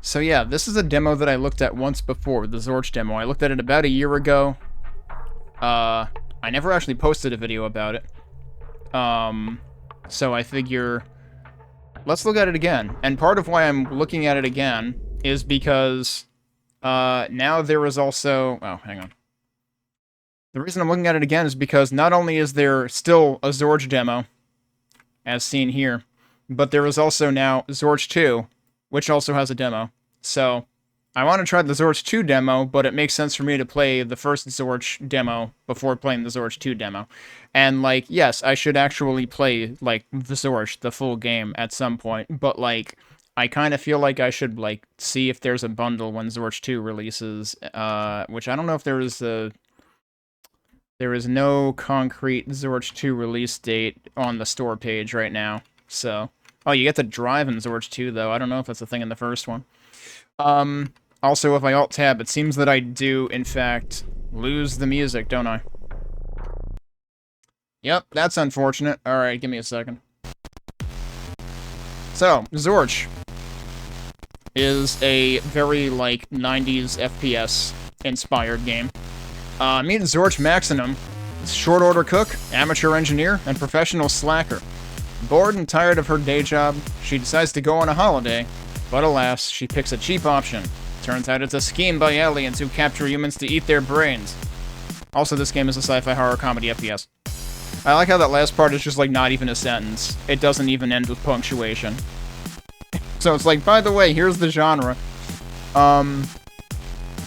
So yeah, this is a demo that I looked at once before, the Zortch demo. I looked at it about a year ago. I never actually posted a video about it. So I figure, let's look at it again. And part of why I'm looking at it again is because, now there is also... Oh, hang on. The reason I'm looking at it again is because not only is there still a Zortch demo, as seen here, but there is also now Zortch 2, which also has a demo. So, I want to try the Zortch 2 demo, but it makes sense for me to play the first Zortch demo before playing the Zortch 2 demo. And, like, yes, I should actually play, like, the Zortch, the full game, at some point, but, like, I kind of feel like I should, like, see if there's a bundle when Zortch 2 releases, which I don't know if there is a... There is no concrete Zortch 2 release date on the store page right now, so... Oh, you get to drive in Zortch 2, though. I don't know if that's a thing in the first one. Also, if I Alt-Tab, it seems that I do, in fact, lose the music, don't I? Yep, that's unfortunate. Alright, give me a second. So, Zortch is a very, like, 90s FPS-inspired game. Meet Zortch Maximum, short-order cook, amateur engineer, and professional slacker. Bored and tired of her day job, she decides to go on a holiday, but alas, she picks a cheap option. Turns out it's a scheme by aliens who capture humans to eat their brains. Also, this game is a sci-fi horror comedy FPS. I like how that last part is just, like, not even a sentence. It doesn't even end with punctuation. So it's like, by the way, here's the genre.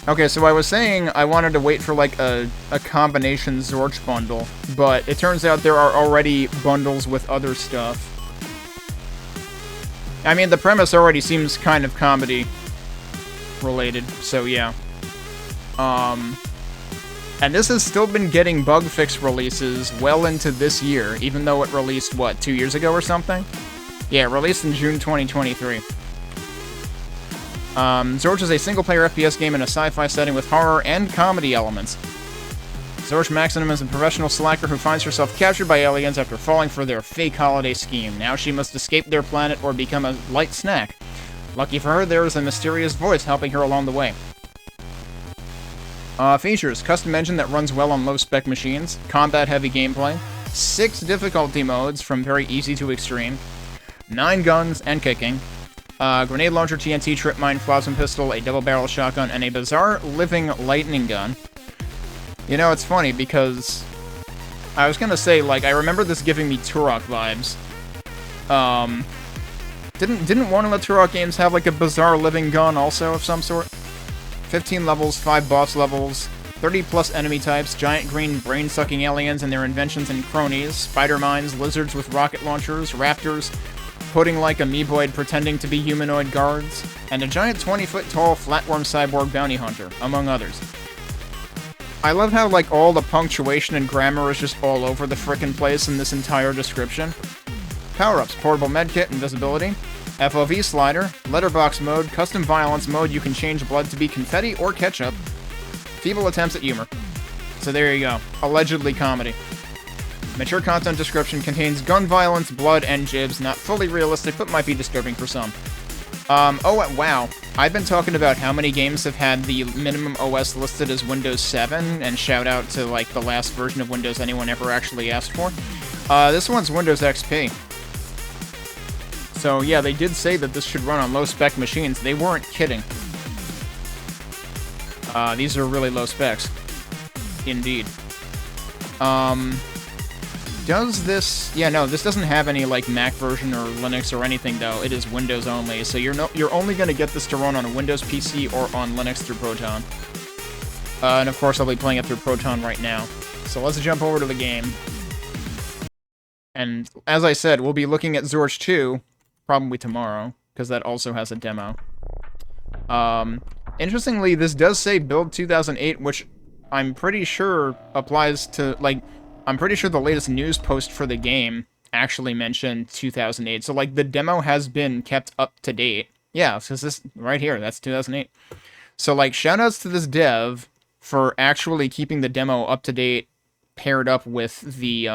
Okay, so I was saying I wanted to wait for, like, a combination Zortch bundle, but it turns out there are already bundles with other stuff. I mean, the premise already seems kind of comedy-related, so yeah. And this has still been getting bug fix releases well into this year, even though it released, what, 2 years ago or something? Yeah, it released in June 2023. Zortch is a single-player FPS game in a sci-fi setting with horror and comedy elements. Zortch Maximum is a professional slacker who finds herself captured by aliens after falling for their fake holiday scheme. Now she must escape their planet or become a light snack. Lucky for her, there is a mysterious voice helping her along the way. Features: custom engine that runs well on low-spec machines, combat-heavy gameplay, 6 difficulty modes from very easy to extreme, 9 guns and kicking, grenade launcher, TNT, trip mine, plasma pistol, a double-barrel shotgun, and a bizarre living lightning gun. You know, it's funny, because I was gonna say, like, I remember this giving me Turok vibes. Didn't one of the Turok games have, like, a bizarre living gun also of some sort? 15 levels, 5 boss levels, 30-plus enemy types, giant green brain-sucking aliens and their inventions and cronies, spider mines, lizards with rocket launchers, raptors, pudding-like amoeboid pretending to be humanoid guards, and a giant 20-foot-tall flatworm cyborg bounty hunter, among others. I love how, like, all the punctuation and grammar is just all over the frickin' place in this entire description. Power-ups: portable medkit, invisibility, FOV slider, letterbox mode, custom violence mode, you can change blood to be confetti or ketchup, feeble attempts at humor. So there you go. Allegedly comedy. Mature content description contains gun violence, blood, and jibs. Not fully realistic, but might be disturbing for some. Oh, wow. I've been talking about how many games have had the minimum OS listed as Windows 7, and shout out to, like, the last version of Windows anyone ever actually asked for. This one's Windows XP. So, yeah, they did say that this should run on low-spec machines. They weren't kidding. These are really low specs. Indeed. Does this... Yeah, no, this doesn't have any, like, Mac version or Linux or anything, though. It is Windows only, so you're only gonna get this to run on a Windows PC or on Linux through Proton. And of course, I'll be playing it through Proton right now. So let's jump over to the game. And, as I said, we'll be looking at Zortch 2, probably tomorrow, because that also has a demo. Interestingly, this does say build 2008, which I'm pretty sure applies to, like... I'm pretty sure the latest news post for the game actually mentioned 2008. So, like, the demo has been kept up to date. Yeah, because this right here, that's 2008. So, like, shoutouts to this dev for actually keeping the demo up to date, paired up with the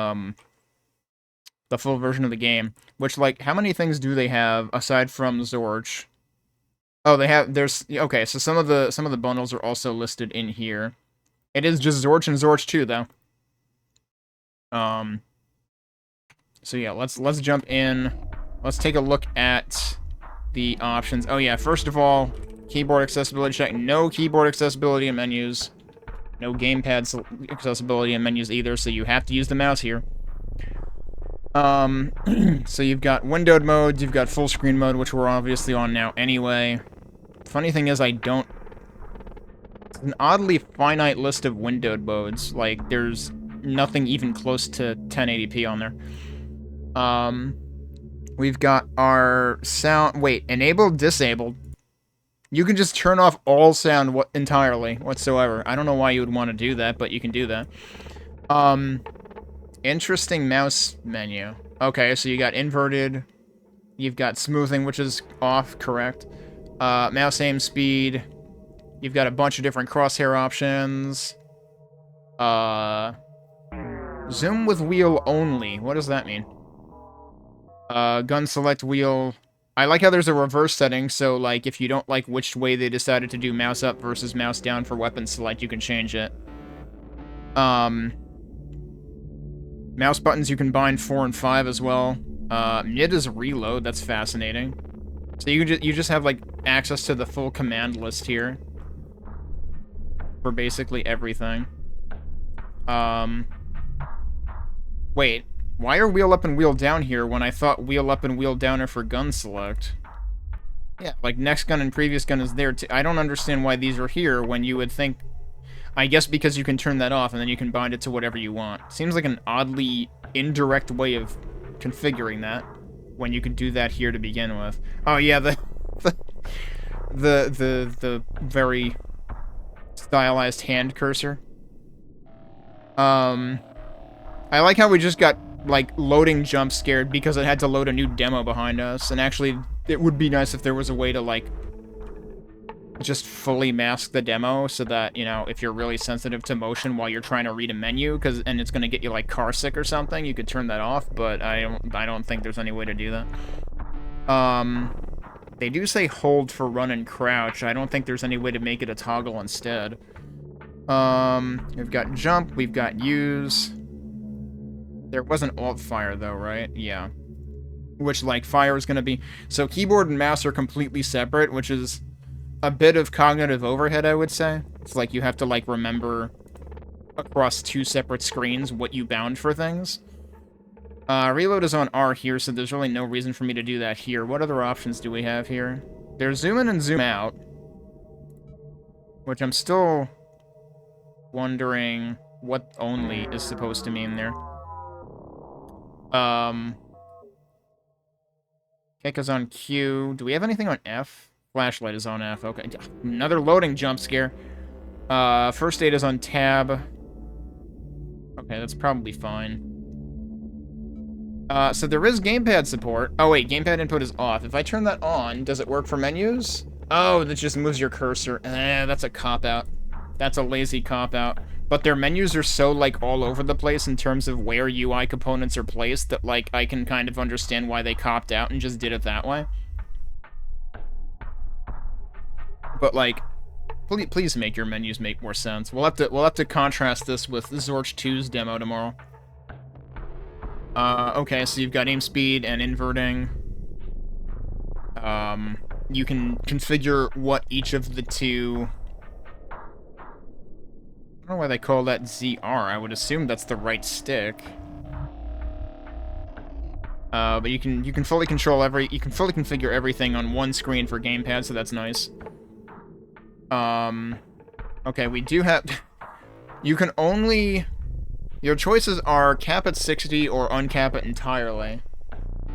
full version of the game. Which, like, how many things do they have aside from Zortch? Oh, they have, there's, okay, so some of the bundles are also listed in here. It is just Zortch and Zortch 2, though. So yeah, let's jump in. Let's take a look at the options. Oh yeah, first of all, keyboard accessibility check. No keyboard accessibility in menus. No gamepad accessibility in menus either, so you have to use the mouse here. So you've got windowed modes, you've got full screen mode, which we're obviously on now anyway. Funny thing is, I don't... It's an oddly finite list of windowed modes. Like, there's nothing even close to 1080p on there. We've got our sound... Wait, enabled, disabled. You can just turn off all sound entirely, whatsoever. I don't know why you would want to do that, but you can do that. Interesting mouse menu. Okay, so you got inverted. You've got smoothing, which is off, correct. Mouse aim speed. You've got a bunch of different crosshair options. Zoom with wheel only. What does that mean? Gun select wheel. I like how there's a reverse setting, so, like, if you don't like which way they decided to do mouse up versus mouse down for weapon select, you can change it. Mouse buttons, you can bind 4 and 5 as well. Mid is reload, that's fascinating. So you just have, like, access to the full command list here. For basically everything. Wait. Why are wheel up and wheel down here when I thought wheel up and wheel down are for gun select? Yeah, like next gun and previous gun is there too. I don't understand why these are here when you would think... I guess because you can turn that off and then you can bind it to whatever you want. Seems like an oddly indirect way of configuring that when you could do that here to begin with. Oh yeah, the very stylized hand cursor. I like how we just got, like, loading jump scared because it had to load a new demo behind us, and actually, it would be nice if there was a way to, like, just fully mask the demo so that, you know, if you're really sensitive to motion while you're trying to read a menu, and it's gonna get you, like, car sick or something, you could turn that off, but I don't think there's any way to do that. They do say hold for run and crouch. I don't think there's any way to make it a toggle instead. We've got jump, we've got use. There was an alt fire though, right? Yeah. Which, like, fire is gonna be... So keyboard and mouse are completely separate, which is a bit of cognitive overhead, I would say. It's like you have to, like, remember across 2 separate screens what you bound for things. Reload is on R here, so there's really no reason for me to do that here. What other options do we have here? There's zoom in and zoom out. Which I'm still wondering what only is supposed to mean there. Kick is on Q. Do we have anything on F? Flashlight is on F. Okay. Another loading jump scare. First aid is on tab. Okay, that's probably fine. So there is gamepad support. Oh wait, gamepad input is off. If I turn that on, does it work for menus? Oh, that just moves your cursor. That's a cop-out. That's a lazy cop-out. But their menus are so, like, all over the place in terms of where UI components are placed that, like, I can kind of understand why they copped out and just did it that way. But, like, please make your menus make more sense. We'll have to contrast this with Zortch 2's demo tomorrow. Okay, so you've got aim speed and inverting. You can configure what each of the two... I don't know why they call that ZR. I would assume that's the right stick. But you can fully control you can fully configure everything on one screen for gamepad, so that's nice. Okay, we do have... You can only... Your choices are cap at 60 or uncap it entirely.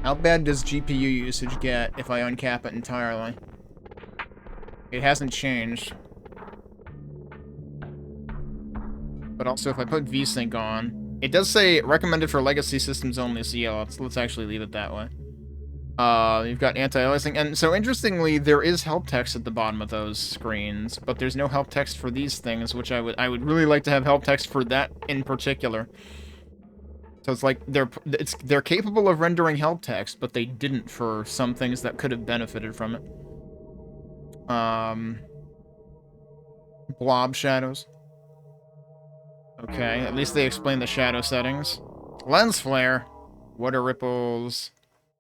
How bad does GPU usage get if I uncap it entirely? It hasn't changed. But also, if I put VSync on... It does say recommended for legacy systems only, so yeah, let's actually leave it that way. You've got anti-aliasing, and so interestingly, there is help text at the bottom of those screens, but there's no help text for these things, which I would really like to have help text for that in particular. So it's like they're capable of rendering help text, but they didn't for some things that could have benefited from it. Blob shadows. Okay, at least they explain the shadow settings. Lens flare. Water ripples.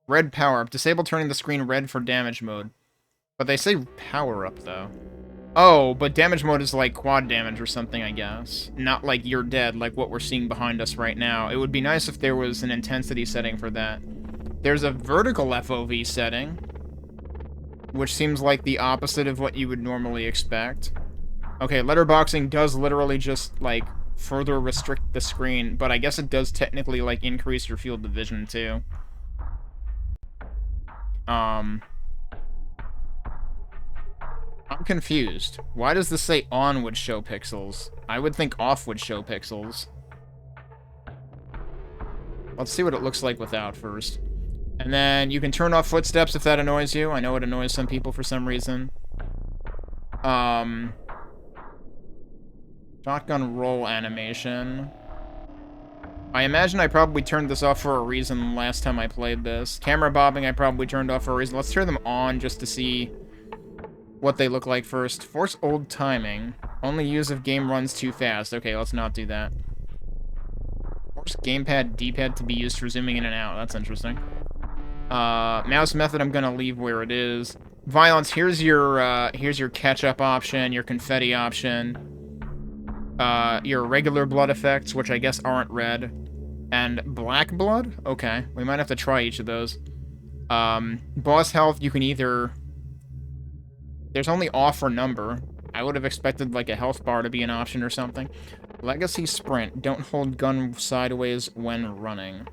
Red power up. Disable turning the screen red for damage mode. But they say power up, though. Oh, but damage mode is like quad damage or something, I guess. Not like you're dead, like what we're seeing behind us right now. It would be nice if there was an intensity setting for that. There's a vertical FOV setting, which seems like the opposite of what you would normally expect. Okay, letterboxing does literally just, like, further restrict the screen, but I guess it does technically, like, increase your field of vision, too. I'm confused. Why does this say on would show pixels? I would think off would show pixels. Let's see what it looks like without first. And then you can turn off footsteps if that annoys you. I know it annoys some people for some reason. Shotgun roll animation. I imagine I probably turned this off for a reason last time I played this. Camera bobbing I probably turned off for a reason. Let's turn them on just to see what they look like first. Force old timing. Only use if game runs too fast. Okay, let's not do that. Force gamepad, D-pad to be used for zooming in and out. That's interesting. Mouse method I'm gonna leave where it is. Violence, here's your catch-up option, your confetti option. Your regular blood effects, which I guess aren't red. And black blood? Okay, we might have to try each of those. Boss health, you can either... There's only off or number. I would have expected, like, a health bar to be an option or something. Legacy sprint. Don't hold gun sideways when running.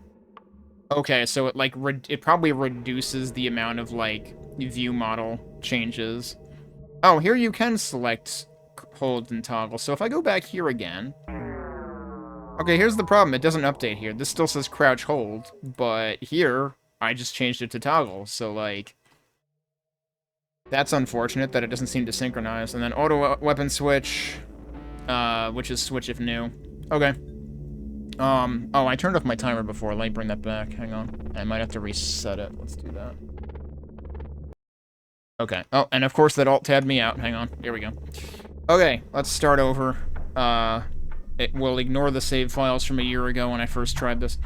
Okay, so it, like, it probably reduces the amount of, like, view model changes. Oh, here you can select hold and toggle. So if I go back here again... Okay, here's the problem. It doesn't update here. This still says crouch hold, but here, I just changed it to toggle. So, like... That's unfortunate that it doesn't seem to synchronize. And then auto weapon switch, which is switch if new. Okay. Oh, I turned off my timer before. Let me bring that back. Hang on. I might have to reset it. Let's do that. Okay. Oh, and of course that alt tabbed me out. Hang on. Here we go. Okay, let's start over. It will ignore the save files from a year ago when I first tried this.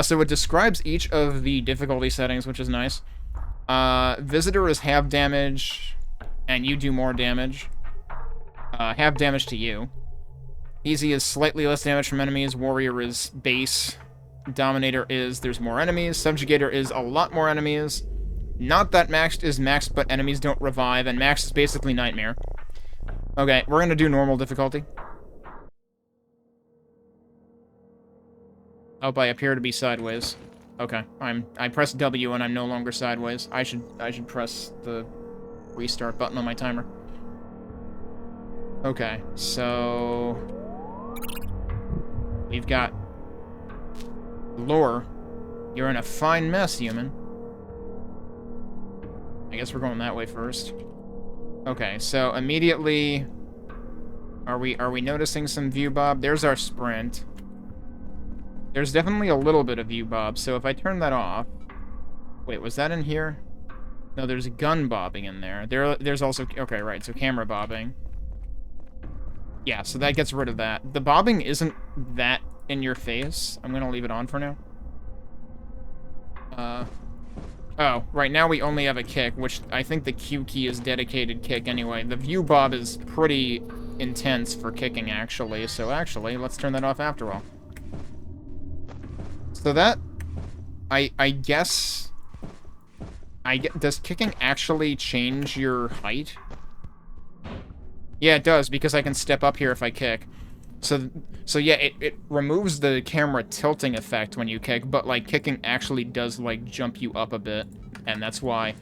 So it describes each of the difficulty settings, which is nice. Visitor is half damage, and you do more damage. Half damage to you. Easy is slightly less damage from enemies. Warrior is base. Dominator is there's more enemies. Subjugator is a lot more enemies. Not that maxed is maxed, but enemies don't revive, and maxed is basically nightmare. Okay, we're gonna do normal difficulty. Oh, I appear to be sideways. Okay, I pressed W and I'm no longer sideways. I should press the restart button on my timer. Okay, so we've got lore. You're in a fine mess, human. I guess we're going that way first. Okay, so immediately are we noticing some view bob? There's our sprint. There's definitely a little bit of view bob, so if I turn that off... Wait, was that in here? No, there's gun bobbing in there. There's also... Okay, right, so camera bobbing. Yeah, so that gets rid of that. The bobbing isn't that in your face. I'm gonna leave it on for now. Oh, right now we only have a kick, which I think the Q key is dedicated kick anyway. The view bob is pretty intense for kicking, actually, so actually, let's turn that off after all. So that, I guess, does kicking actually change your height? Yeah, it does, because I can step up here if I kick. So yeah, it removes the camera tilting effect when you kick, but, like, kicking actually does, like, jump you up a bit, and that's why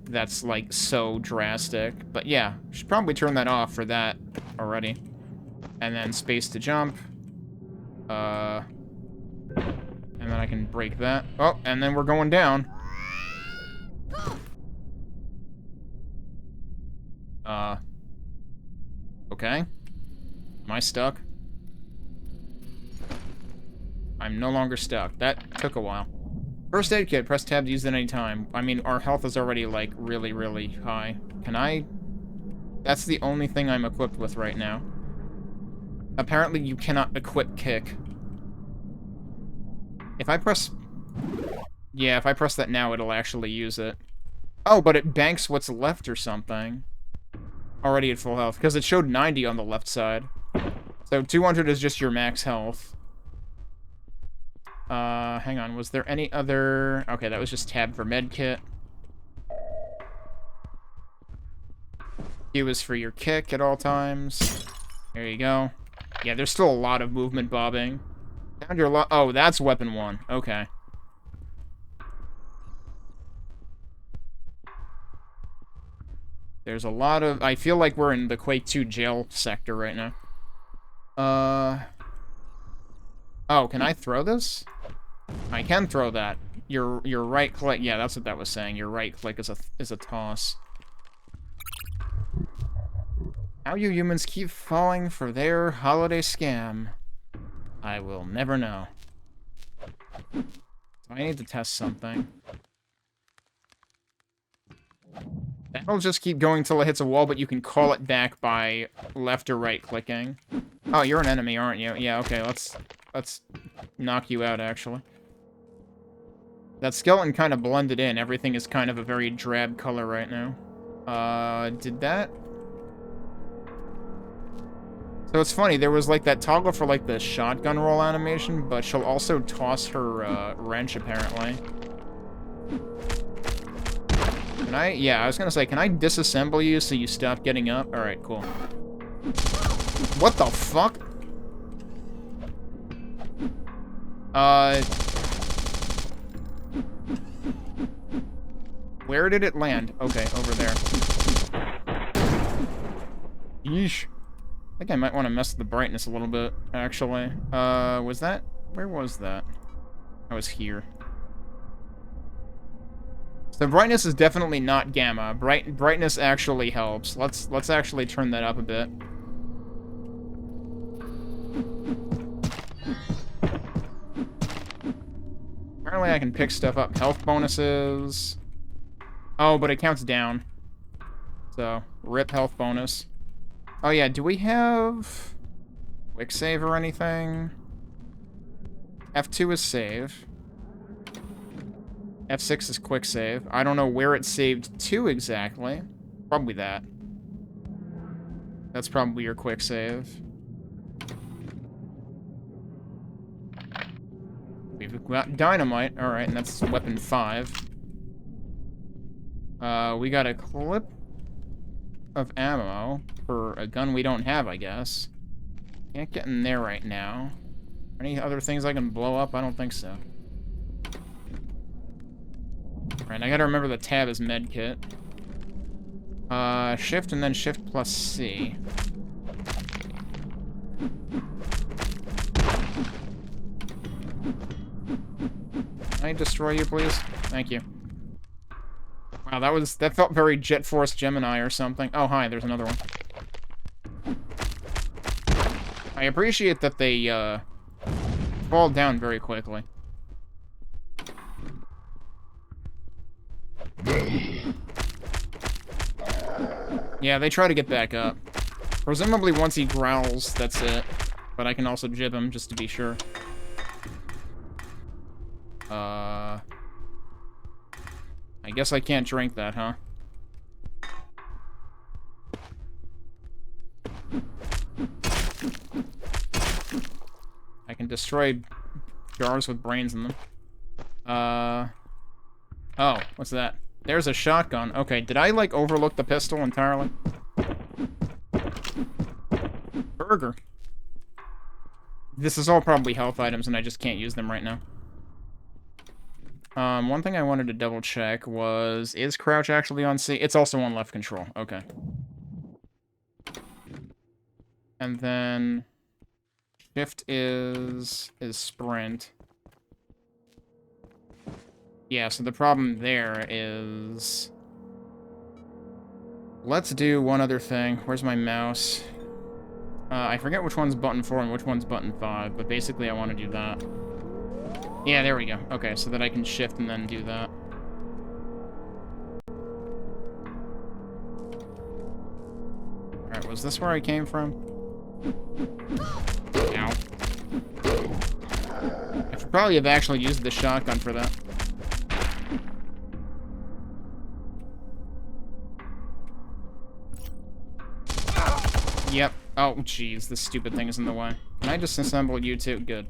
that's, like, so drastic. But yeah, should probably turn that off for that already. And then space to jump. And then I can break that. Oh, and then we're going down. Okay. Am I stuck? I'm no longer stuck. That took a while. First aid kit. Press tab to use it any time. I mean, our health is already, like, really, really high. Can I That's the only thing I'm equipped with right now. Apparently you cannot equip kick. If I press... Yeah, if I press that now, it'll actually use it. Oh, but it banks what's left or something. Already at full health, because it showed 90 on the left side. So 200 is just your max health. Hang on, was there any other... Okay, that was just tab for medkit. Q is for your kick at all times. There you go. Yeah, there's still a lot of movement bobbing. Found your oh, that's weapon 1. Okay. There's a lot of... I feel like we're in the Quake 2 jail sector right now. Oh, can I throw this? I can throw that. Your right click... Yeah, that's what that was saying. Your right click is a toss. How you humans keep falling for their holiday scam, I will never know. So I need to test something. That'll just keep going till it hits a wall, but you can call it back by left or right clicking. Oh, you're an enemy, aren't you? Yeah, okay, let's knock you out, actually. That skeleton kind of blended in. Everything is kind of a very drab color right now. Did that... So it's funny, there was like that toggle for like the shotgun roll animation, but she'll also toss her wrench apparently. Can I? Yeah, I was gonna say, can I disassemble you so you stop getting up? Alright, cool. What the fuck? Where did it land? Okay, over there. Yeesh. I think I might want to mess with the brightness a little bit, actually. Was that... Where was that? I was here. So brightness is definitely not gamma. Brightness actually helps. Let's actually turn that up a bit. Apparently I can pick stuff up. Health bonuses. Oh, but it counts down. So, rip health bonus. Oh yeah, do we have quick save or anything? F2 is save. F6 is quick save. I don't know where it saved to exactly. Probably that. That's probably your quick save. We've got dynamite. Alright, and that's weapon 5. We got a clip of ammo for a gun we don't have, I guess. Can't get in there right now. Any other things I can blow up? I don't think so. Alright, I gotta remember the tab is medkit. Shift and then shift plus C. Can I destroy you, please? Thank you. Wow, that felt very Jet Force Gemini or something. Oh, hi, there's another one. I appreciate that they, fall down very quickly. Yeah, they try to get back up. Presumably once he growls, that's it. But I can also jib him just to be sure. I guess I can't drink that, huh? I can destroy jars with brains in them. Oh, what's that? There's a shotgun. Okay, did I, like, overlook the pistol entirely? Burger. This is all probably health items, and I just can't use them right now. One thing I wanted to double check was, is crouch actually on C? It's also on left control. Okay. And then shift is sprint. Yeah, so the problem there is... Let's do one other thing. Where's my mouse? I forget which one's button 4 and which one's button 5, but basically I want to do that. Yeah, there we go. Okay, so that I can shift and then do that. Was this where I came from? Ow. I should probably have actually used the shotgun for that. Yep. Oh, jeez, this stupid thing is in the way. Can I disassemble you too? Good.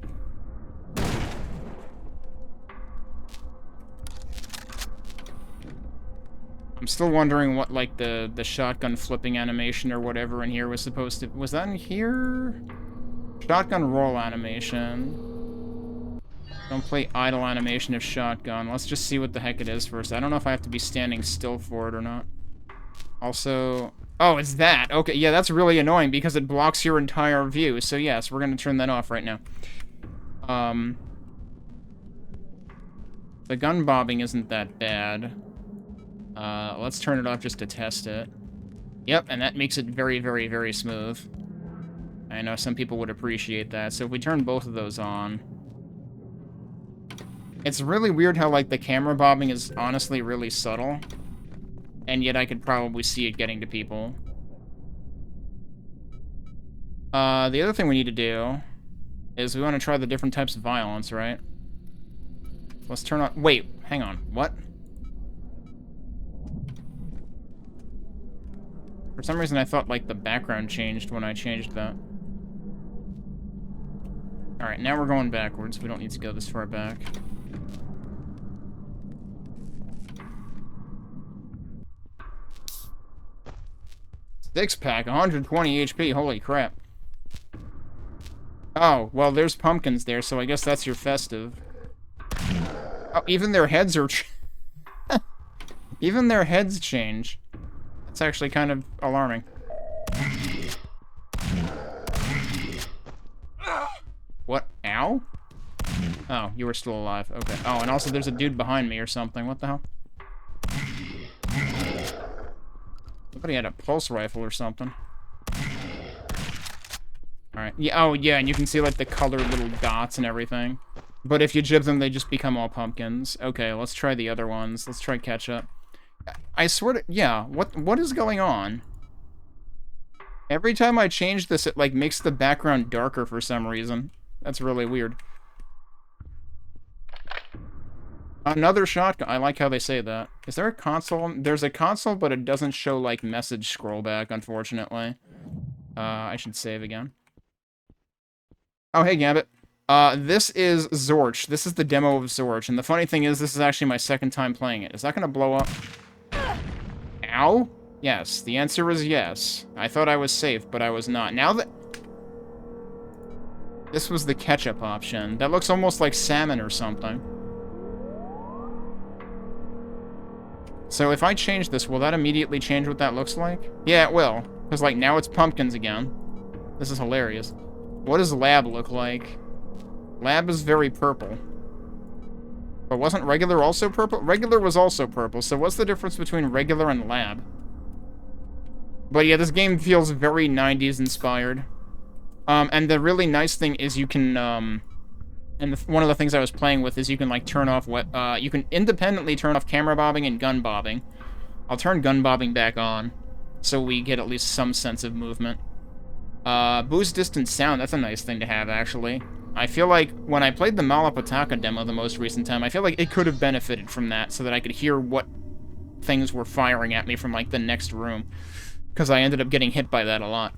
I'm still wondering what, like, the shotgun flipping animation or whatever in here was supposed to... Was that in here? Shotgun roll animation. Don't play idle animation of shotgun. Let's just see what the heck it is first. I don't know if I have to be standing still for it or not. Also... Oh, it's that. Okay, yeah, that's really annoying because it blocks your entire view. So, yes, we're going to turn that off right now. The gun bobbing isn't that bad. Let's turn it off just to test it. Yep, and that makes it very, very, very smooth. I know some people would appreciate that. So if we turn both of those on... It's really weird how, like, the camera bobbing is honestly really subtle. And yet I could probably see it getting to people. The other thing we need to do is we want to try the different types of violence, right? Let's turn on... Wait, hang on. What? For some reason I thought, like, the background changed when I changed that. Alright, now we're going backwards. We don't need to go this far back. Six-pack, 120 HP, holy crap. Oh, well, there's pumpkins there, so I guess that's your festive. Oh, even their heads are... Even their heads change. That's actually kind of alarming. What? Ow? Oh, you were still alive. Okay. Oh, and also there's a dude behind me or something. What the hell? Somebody had a pulse rifle or something. Alright. Yeah, oh, yeah, and you can see, like, the colored little dots and everything. But if you jib them, they just become all pumpkins. Okay, let's try the other ones. Let's try ketchup. I swear to... Yeah, what is going on? Every time I change this, it, like, makes the background darker for some reason. That's really weird. Another shotgun. I like how they say that. Is there a console? There's a console, but it doesn't show, like, message scroll back, unfortunately. I should save again. Oh, hey, Gambit. This is Zortch. This is the demo of Zortch, and the funny thing is, this is actually my second time playing it. Is that gonna blow up? Ow? Yes, the answer is yes. I thought I was safe, but I was not. Now that... This was the ketchup option. That looks almost like salmon or something. So if I change this, will that immediately change what that looks like? Yeah, it will. Because, like, now it's pumpkins again. This is hilarious. What does lab look like? Lab is very purple. But wasn't regular also purple? Regular was also purple, so what's the difference between regular and lab? But yeah, this game feels very 90s inspired. And the really nice thing is you can, and one of the things I was playing with is you can, like, turn off what, you can independently turn off camera bobbing and gun bobbing. I'll turn gun bobbing back on, so we get at least some sense of movement. Boost distance sound, that's a nice thing to have, actually. I feel like when I played the Malapataka demo the most recent time, I feel like it could have benefited from that, so that I could hear what things were firing at me from, like, the next room. Because I ended up getting hit by that a lot.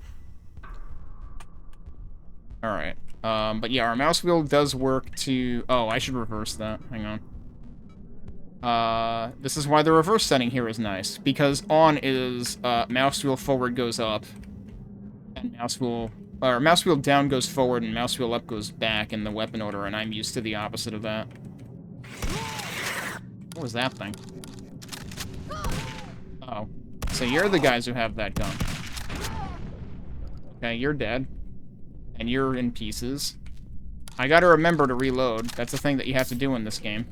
Alright. But yeah, our mouse wheel does work to... Oh, I should reverse that. Hang on. This is why the reverse setting here is nice. Because on is, mouse wheel forward goes up. And mouse wheel down goes forward, and mouse wheel up goes back in the weapon order, and I'm used to the opposite of that. What was that thing? Oh. So you're the guys who have that gun. Okay, you're dead. And you're in pieces. I gotta remember to reload. That's a thing that you have to do in this game.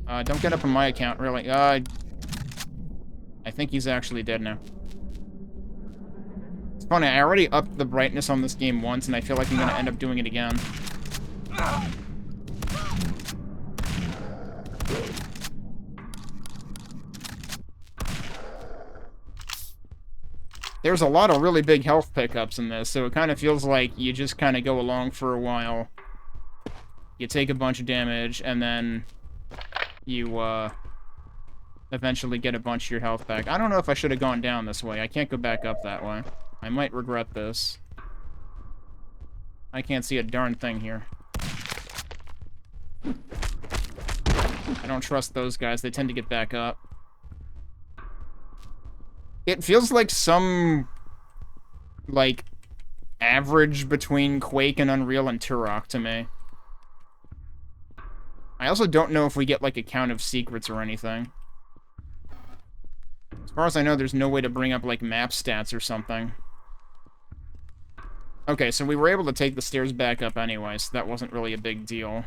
Don't get up on my account, really. I think he's actually dead now. It's funny, I already upped the brightness on this game once, and I feel like I'm gonna end up doing it again. There's a lot of really big health pickups in this, so it kind of feels like you just kind of go along for a while. You take a bunch of damage, and then you, eventually get a bunch of your health back. I don't know if I should have gone down this way. I can't go back up that way. I might regret this. I can't see a darn thing here. I don't trust those guys. They tend to get back up. It feels like some, like, average between Quake and Unreal and Turok to me. I also don't know if we get, like, a count of secrets or anything. As far as I know, there's no way to bring up, like, map stats or something. Okay, so we were able to take the stairs back up anyway, so that wasn't really a big deal.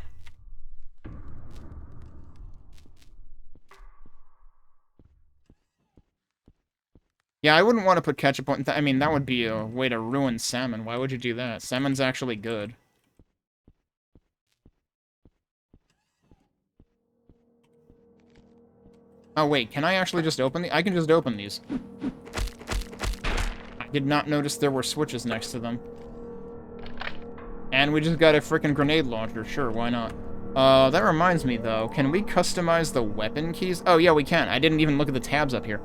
Yeah, I wouldn't want to put ketchup on... I mean, that would be a way to ruin salmon. Why would you do that? Salmon's actually good. Oh, wait, can I actually just open I can just open these. I did not notice there were switches next to them. And we just got a frickin' grenade launcher. Sure, why not? That reminds me, though. Can we customize the weapon keys? Oh, yeah, we can. I didn't even look at the tabs up here.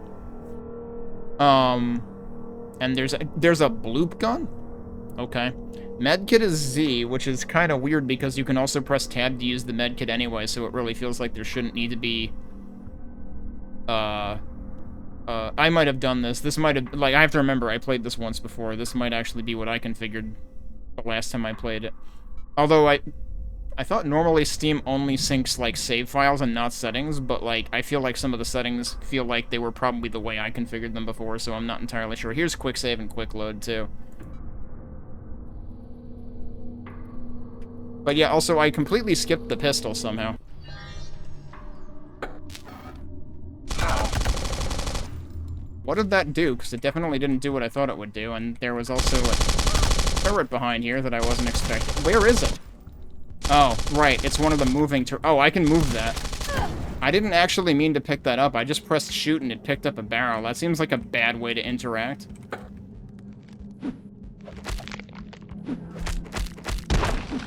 And there's a bloop gun? Okay. Medkit is Z, which is kind of weird because you can also press tab to use the medkit anyway, so it really feels like there shouldn't need to be... I might have done this. This might have... Like, I have to remember, I played this once before. This might actually be what I configured the last time I played it. Although I thought normally Steam only syncs, like, save files and not settings, but, like, I feel like some of the settings feel like they were probably the way I configured them before, so I'm not entirely sure. Here's quick save and quick load, too. But yeah, also, I completely skipped the pistol somehow. What did that do? Because it definitely didn't do what I thought it would do, and there was also a turret behind here that I wasn't expecting. Where is it? Oh, right, it's one of the moving oh, I can move that. I didn't actually mean to pick that up. I just pressed shoot and it picked up a barrel. That seems like a bad way to interact.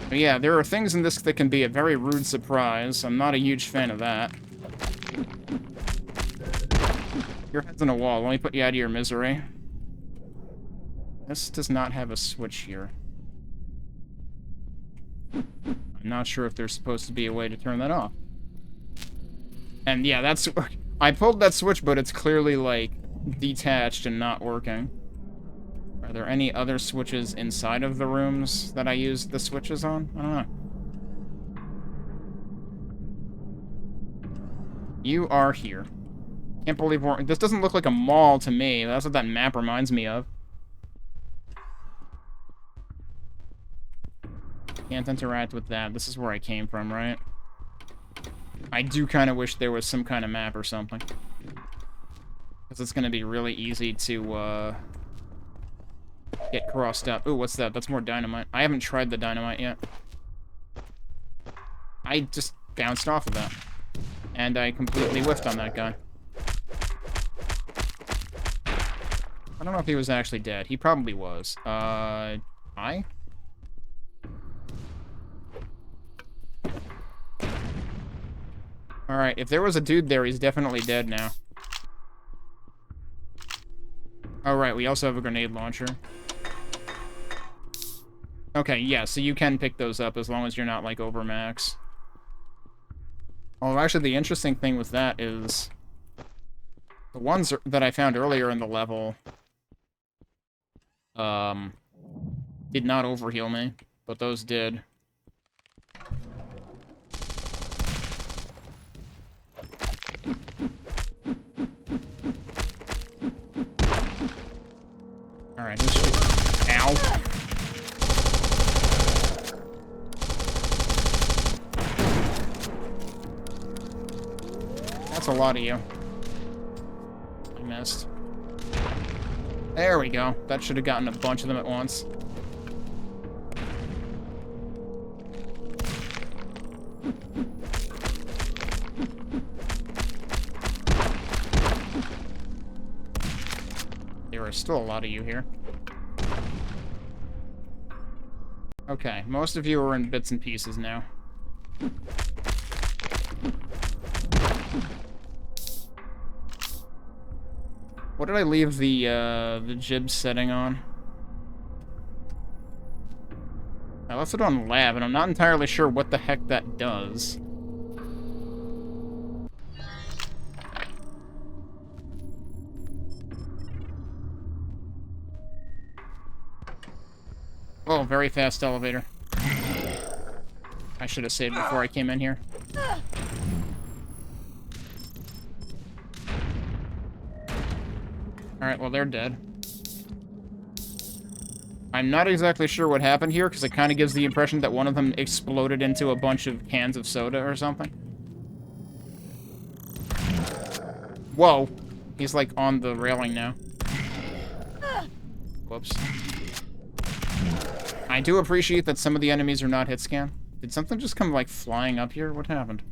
But yeah, there are things in this that can be a very rude surprise. I'm not a huge fan of that. Your head's on a wall. Let me put you out of your misery. This does not have a switch here. I'm not sure if there's supposed to be a way to turn that off. And yeah, that's... I pulled that switch, but it's clearly, like, detached and not working. Are there any other switches inside of the rooms that I used the switches on? I don't know. You are here. Can't believe we're... This doesn't look like a mall to me. That's what that map reminds me of. Can't interact with that. This is where I came from, right? I do kind of wish there was some kind of map or something. Because it's going to be really easy to, get crossed up. Ooh, what's that? That's more dynamite. I haven't tried the dynamite yet. I just bounced off of that. And I completely whiffed on that guy. I don't know if he was actually dead. He probably was. I? Alright, if there was a dude there, he's definitely dead now. Alright, we also have a grenade launcher. Okay, yeah, so you can pick those up as long as you're not, like, over max. Although, actually, the interesting thing with that is... The ones that I found earlier in the level... did not overheal me, but those did. Alright, let's shoot. Ow. That's a lot of you. I missed. There we go. That should have gotten a bunch of them at once. There are still a lot of you here. Okay, most of you are in bits and pieces now. What did I leave the jib setting on? I left it on lab, and I'm not entirely sure what the heck that does. Oh, very fast elevator. I should have saved before I came in here. Alright, well, they're dead. I'm not exactly sure what happened here, because it kind of gives the impression that one of them exploded into a bunch of cans of soda or something. Whoa. He's, like, on the railing now. Whoops. I do appreciate that some of the enemies are not hit scan. Did something just come, like, flying up here? What happened?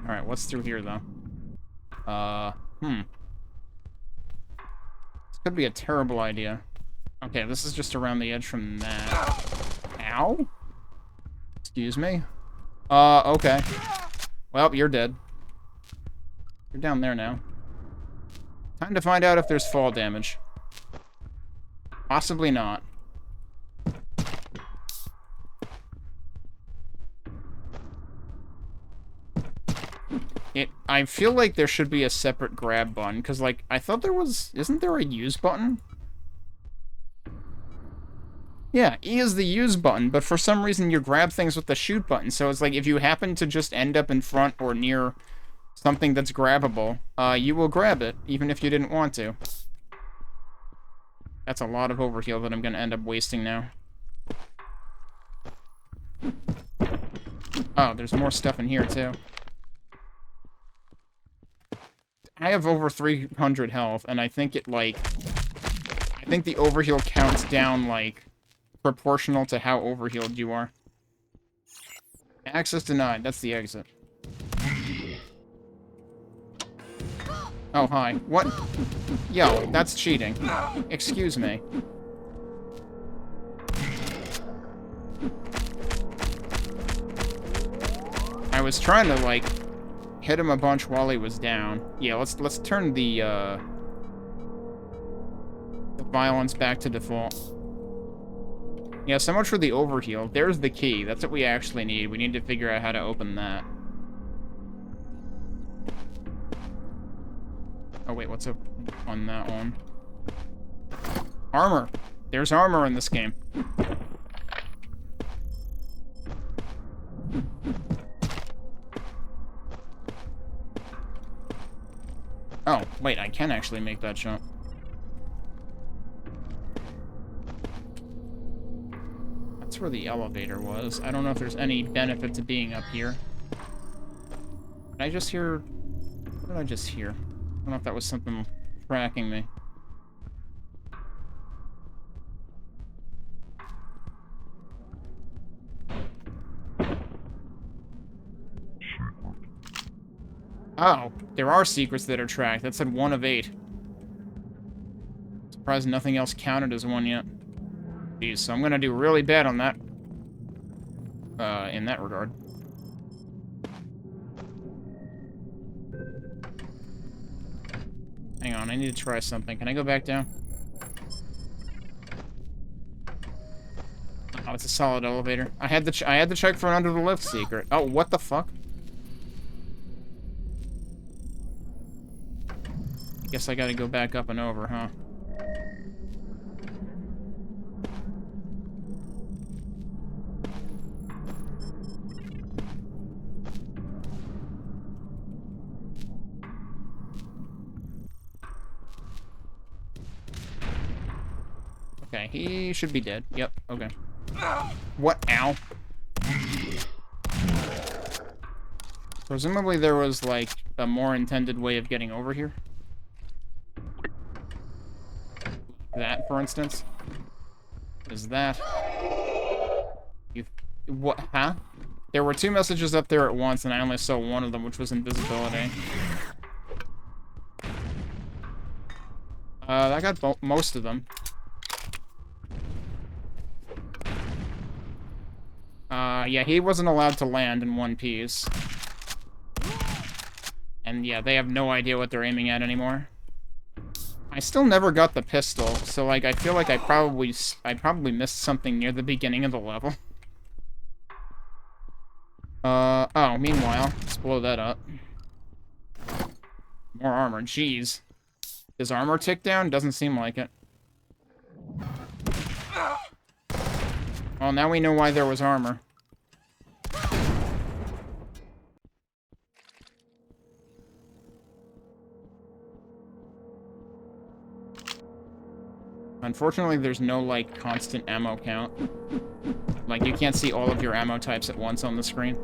Alright, what's through here, though? This could be a terrible idea. Okay, this is just around the edge from that. Ow? Excuse me? Okay. Well, you're dead. You're down there now. Time to find out if there's fall damage. Possibly not. I feel like there should be a separate grab button, because, like, I thought there was... Isn't there a use button? Yeah, E is the use button, but for some reason you grab things with the shoot button, so it's like if you happen to just end up in front or near something that's grabbable, you will grab it, even if you didn't want to. That's a lot of overheal that I'm going to end up wasting now. Oh, there's more stuff in here, too. I have over 300 health, and I think it, like... I think the overheal counts down, like, proportional to how overhealed you are. Access denied. That's the exit. Oh, hi. What? Yo, that's cheating. Excuse me. I was trying to, like... hit him a bunch while he was down. Yeah, let's turn the violence back to default. Yeah, so much for the overheal. There's the key. That's what we actually need. We need to figure out how to open that. Oh, wait, what's up on that one? Armor. There's armor in this game. Oh, wait, I can actually make that jump. That's where the elevator was. I don't know if there's any benefit to being up here. Did I just hear... What did I just hear? I don't know if that was something tracking me. Oh, there are secrets that are tracked. That said 1 of 8. Surprised nothing else counted as 1 yet. Jeez, so I'm gonna do really bad on that. In that regard. Hang on, I need to try something. Can I go back down? Oh, it's a solid elevator. I had to check for an under the lift secret. Oh, what the fuck? Guess I gotta go back up and over, huh? Okay, he should be dead. Yep, okay. What? Ow. Presumably there was, like, a more intended way of getting over here. That, for instance. What is that? What? Huh? There were 2 messages up there at once, and I only saw one of them, which was invisibility. I got most of them. Yeah, he wasn't allowed to land in one piece. And yeah, they have no idea what they're aiming at anymore. I still never got the pistol, so like I feel like I probably missed something near the beginning of the level. Oh, meanwhile, let's blow that up. More armor, jeez. Does armor tick down? Doesn't seem like it. Well, now we know why there was armor. Unfortunately, there's no, like, constant ammo count. Like, you can't see all of your ammo types at once on the screen.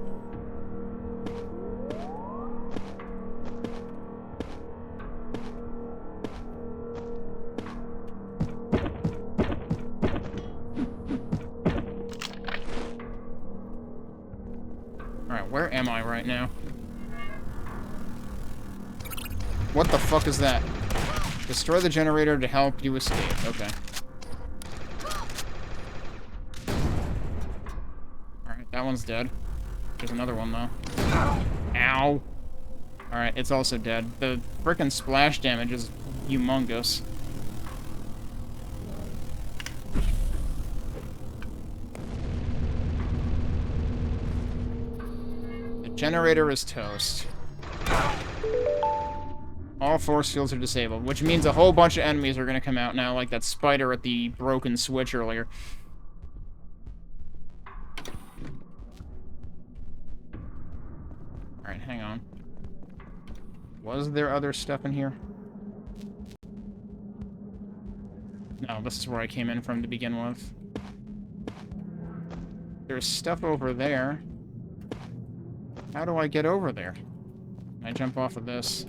Alright, where am I right now? What the fuck is that? Destroy the generator to help you escape. Okay. Alright, that one's dead. There's another one, though. Ow! Alright, it's also dead. The frickin' splash damage is humongous. The generator is toast. All force fields are disabled, which means a whole bunch of enemies are going to come out now, like that spider at the broken switch earlier. Alright, hang on. Was there other stuff in here? No, this is where I came in from to begin with. There's stuff over there. How do I get over there? Can I jump off of this?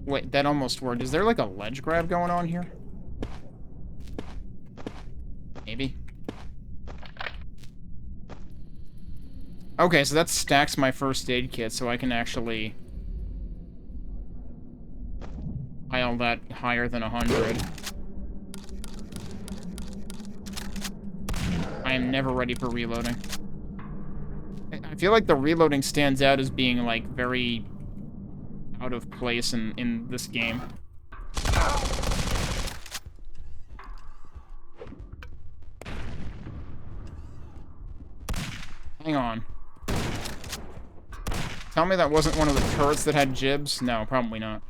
Wait, that almost worked. Is there like a ledge grab going on here? Maybe. Okay, so that stacks my first aid kit, so I can actually pile that higher than 100. I am never ready for reloading. I feel like the reloading stands out as being, like, very out of place in this game. Hang on. Tell me that wasn't one of the turrets that had jibs? No, probably not.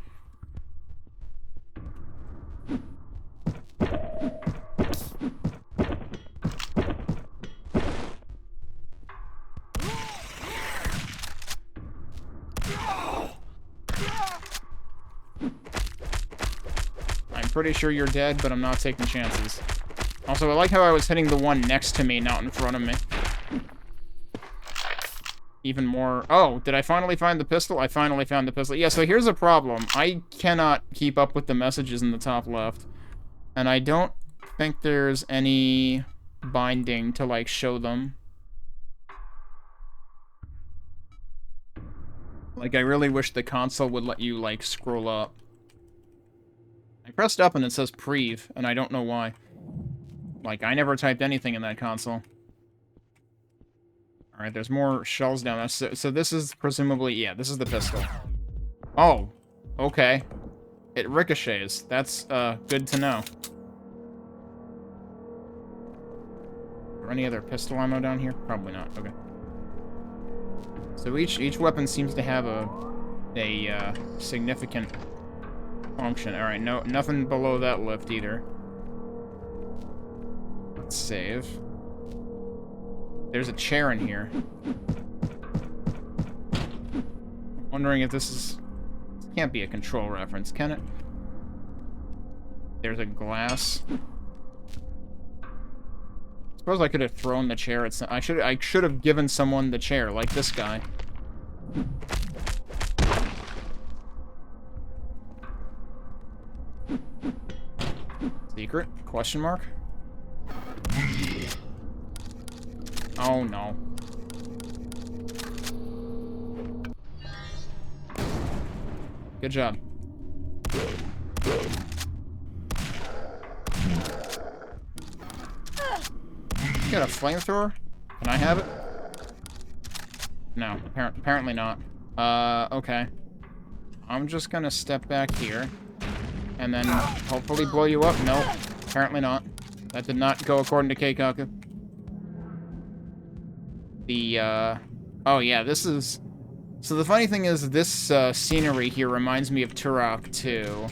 Pretty sure you're dead, but I'm not taking chances. Also, I like how I was hitting the one next to me, not in front of me. Even more... Oh, did I finally find the pistol? I finally found the pistol. Yeah, so here's a problem. I cannot keep up with the messages in the top left. And I don't think there's any binding to, like, show them. Like, I really wish the console would let you, like, scroll up. I pressed up and it says Prev, and I don't know why. Like, I never typed anything in that console. Alright, there's more shells down there. So this is presumably... Yeah, this is the pistol. Oh, okay. It ricochets. That's, good to know. Are any other pistol ammo down here? Probably not. Okay. So each weapon seems to have a significant function. Alright, no, nothing below that lift either. Let's save. There's a chair in here. I'm wondering if this can't be a control reference, can it? There's a glass. Suppose I could have thrown the chair. I should have given someone the chair, like this guy. Secret? Question mark? Oh no. Good job. Got a flamethrower? Can I have it? No, apparently not. Okay. I'm just gonna step back here. And then hopefully blow you up. Nope. Apparently not. That did not go according to Keikaku. Oh yeah, this is... So the funny thing is, this scenery here reminds me of Turok 2.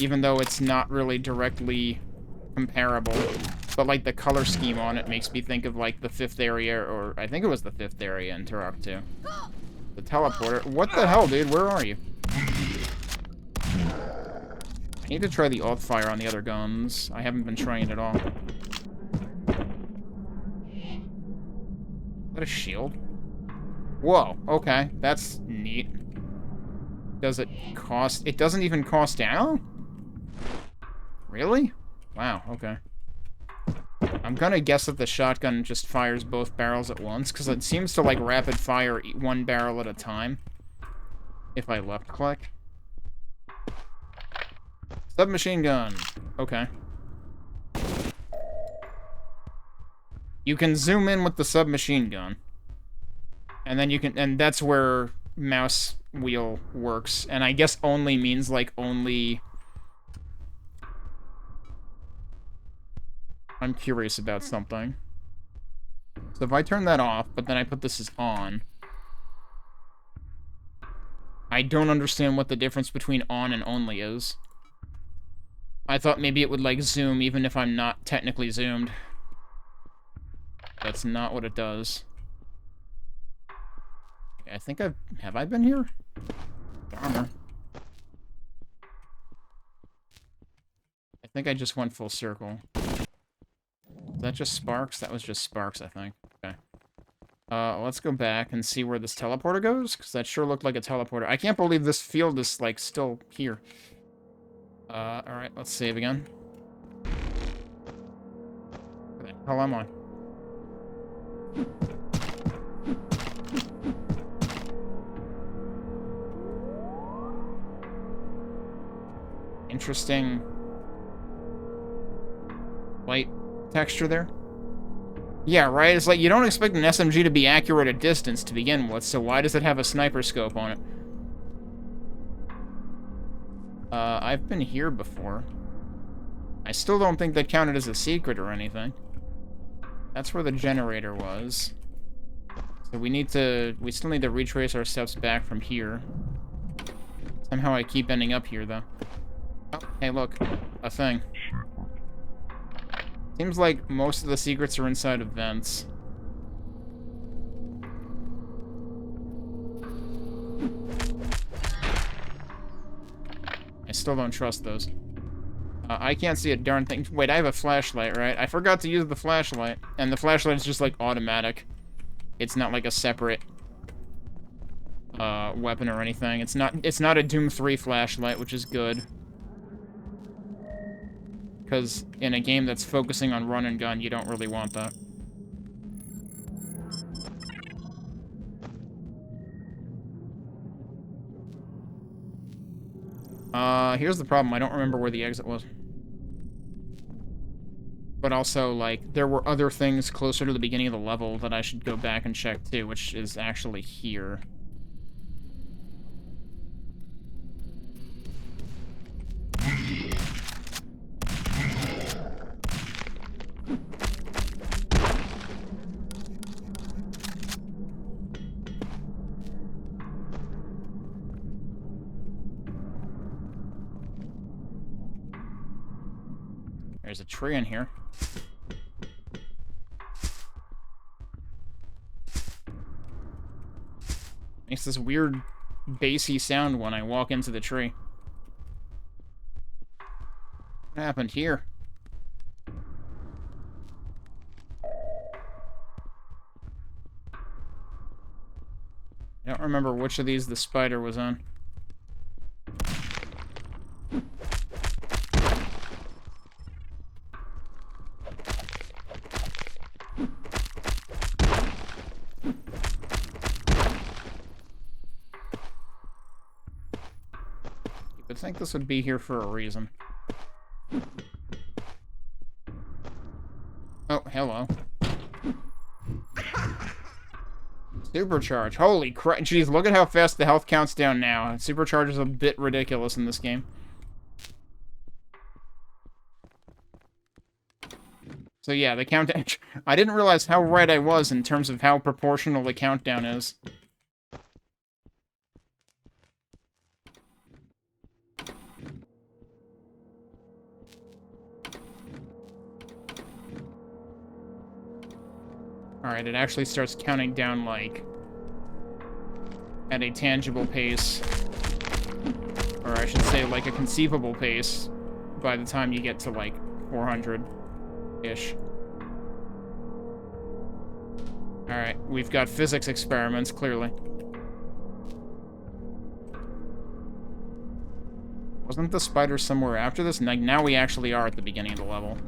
Even though it's not really directly comparable. But, like, the color scheme on it makes me think of, like, the 5th area, or I think it was the 5th area in Turok 2. The teleporter. What the hell, dude? Where are you? I need to try the alt fire on the other guns. I haven't been trying it at all. Is that a shield? Whoa, okay. That's neat. Does it cost... It doesn't even cost ammo? Really? Wow, okay. I'm gonna guess that the shotgun just fires both barrels at once, because it seems to, like, rapid fire one barrel at a time. If I left click. Submachine gun. Okay. You can zoom in with the submachine gun. And then you can, and that's where mouse wheel works. And I guess only means, like, only... I'm curious about something. So if I turn that off, but then I put this as on... I don't understand what the difference between on and only is. I thought maybe it would, like, zoom even if I'm not technically zoomed. That's not what it does. I think have I been here? Darn. I think I just went full circle. Is that just sparks? That was just sparks, I think. Okay. Let's go back and see where this teleporter goes, because that sure looked like a teleporter. I can't believe this field is, like, still here. Alright, let's save again. Where the hell am I? Interesting light texture there. Yeah, right? It's like, you don't expect an SMG to be accurate at distance to begin with, so why does it have a sniper scope on it? I've been here before. I still don't think that counted as a secret or anything. That's where the generator was. So we still need to retrace our steps back from here. Somehow I keep ending up here, though. Oh, hey, look. A thing. Seems like most of the secrets are inside of vents. I still don't trust those. I can't see a darn thing. Wait, I have a flashlight, right? I forgot to use the flashlight. And the flashlight is just, like, automatic. It's not, like, a separate weapon or anything. It's not a Doom 3 flashlight, which is good. Because in a game that's focusing on run and gun, you don't really want that. Here's the problem. I don't remember where the exit was. But also, like, there were other things closer to the beginning of the level that I should go back and check, too, which is actually here. There's a tree in here. Makes this weird bassy sound when I walk into the tree. What happened here? I don't remember which of these the spider was on. I think this would be here for a reason. Oh, hello. Supercharge. Holy crap. Jeez, look at how fast the health counts down now. Supercharge is a bit ridiculous in this game. So yeah, the countdown... I didn't realize how right I was in terms of how proportional the countdown is. Alright, it actually starts counting down, like, at a tangible pace. Or I should say, like, a conceivable pace by the time you get to, like, 400-ish. Alright, we've got physics experiments, clearly. Wasn't the spider somewhere after this? Like, now we actually are at the beginning of the level.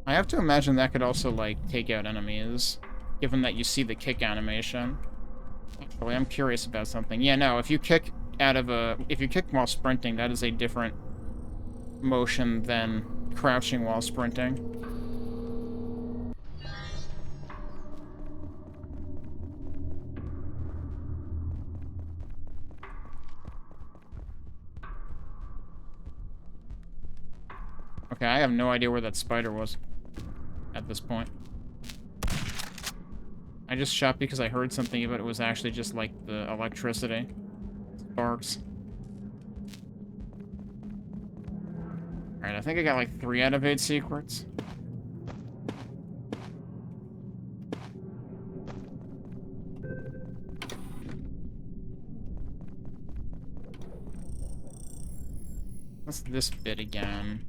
I have to imagine that could also, like, take out enemies, given that you see the kick animation. Actually, I'm curious about something. Yeah, no, if you kick if you kick while sprinting, that is a different motion than crouching while sprinting. Okay, I have no idea where that spider was at this point. I just shot because I heard something, but it was actually just like the electricity. Sparks. Alright, I think I got like 3 out of 8 secrets. What's this bit again?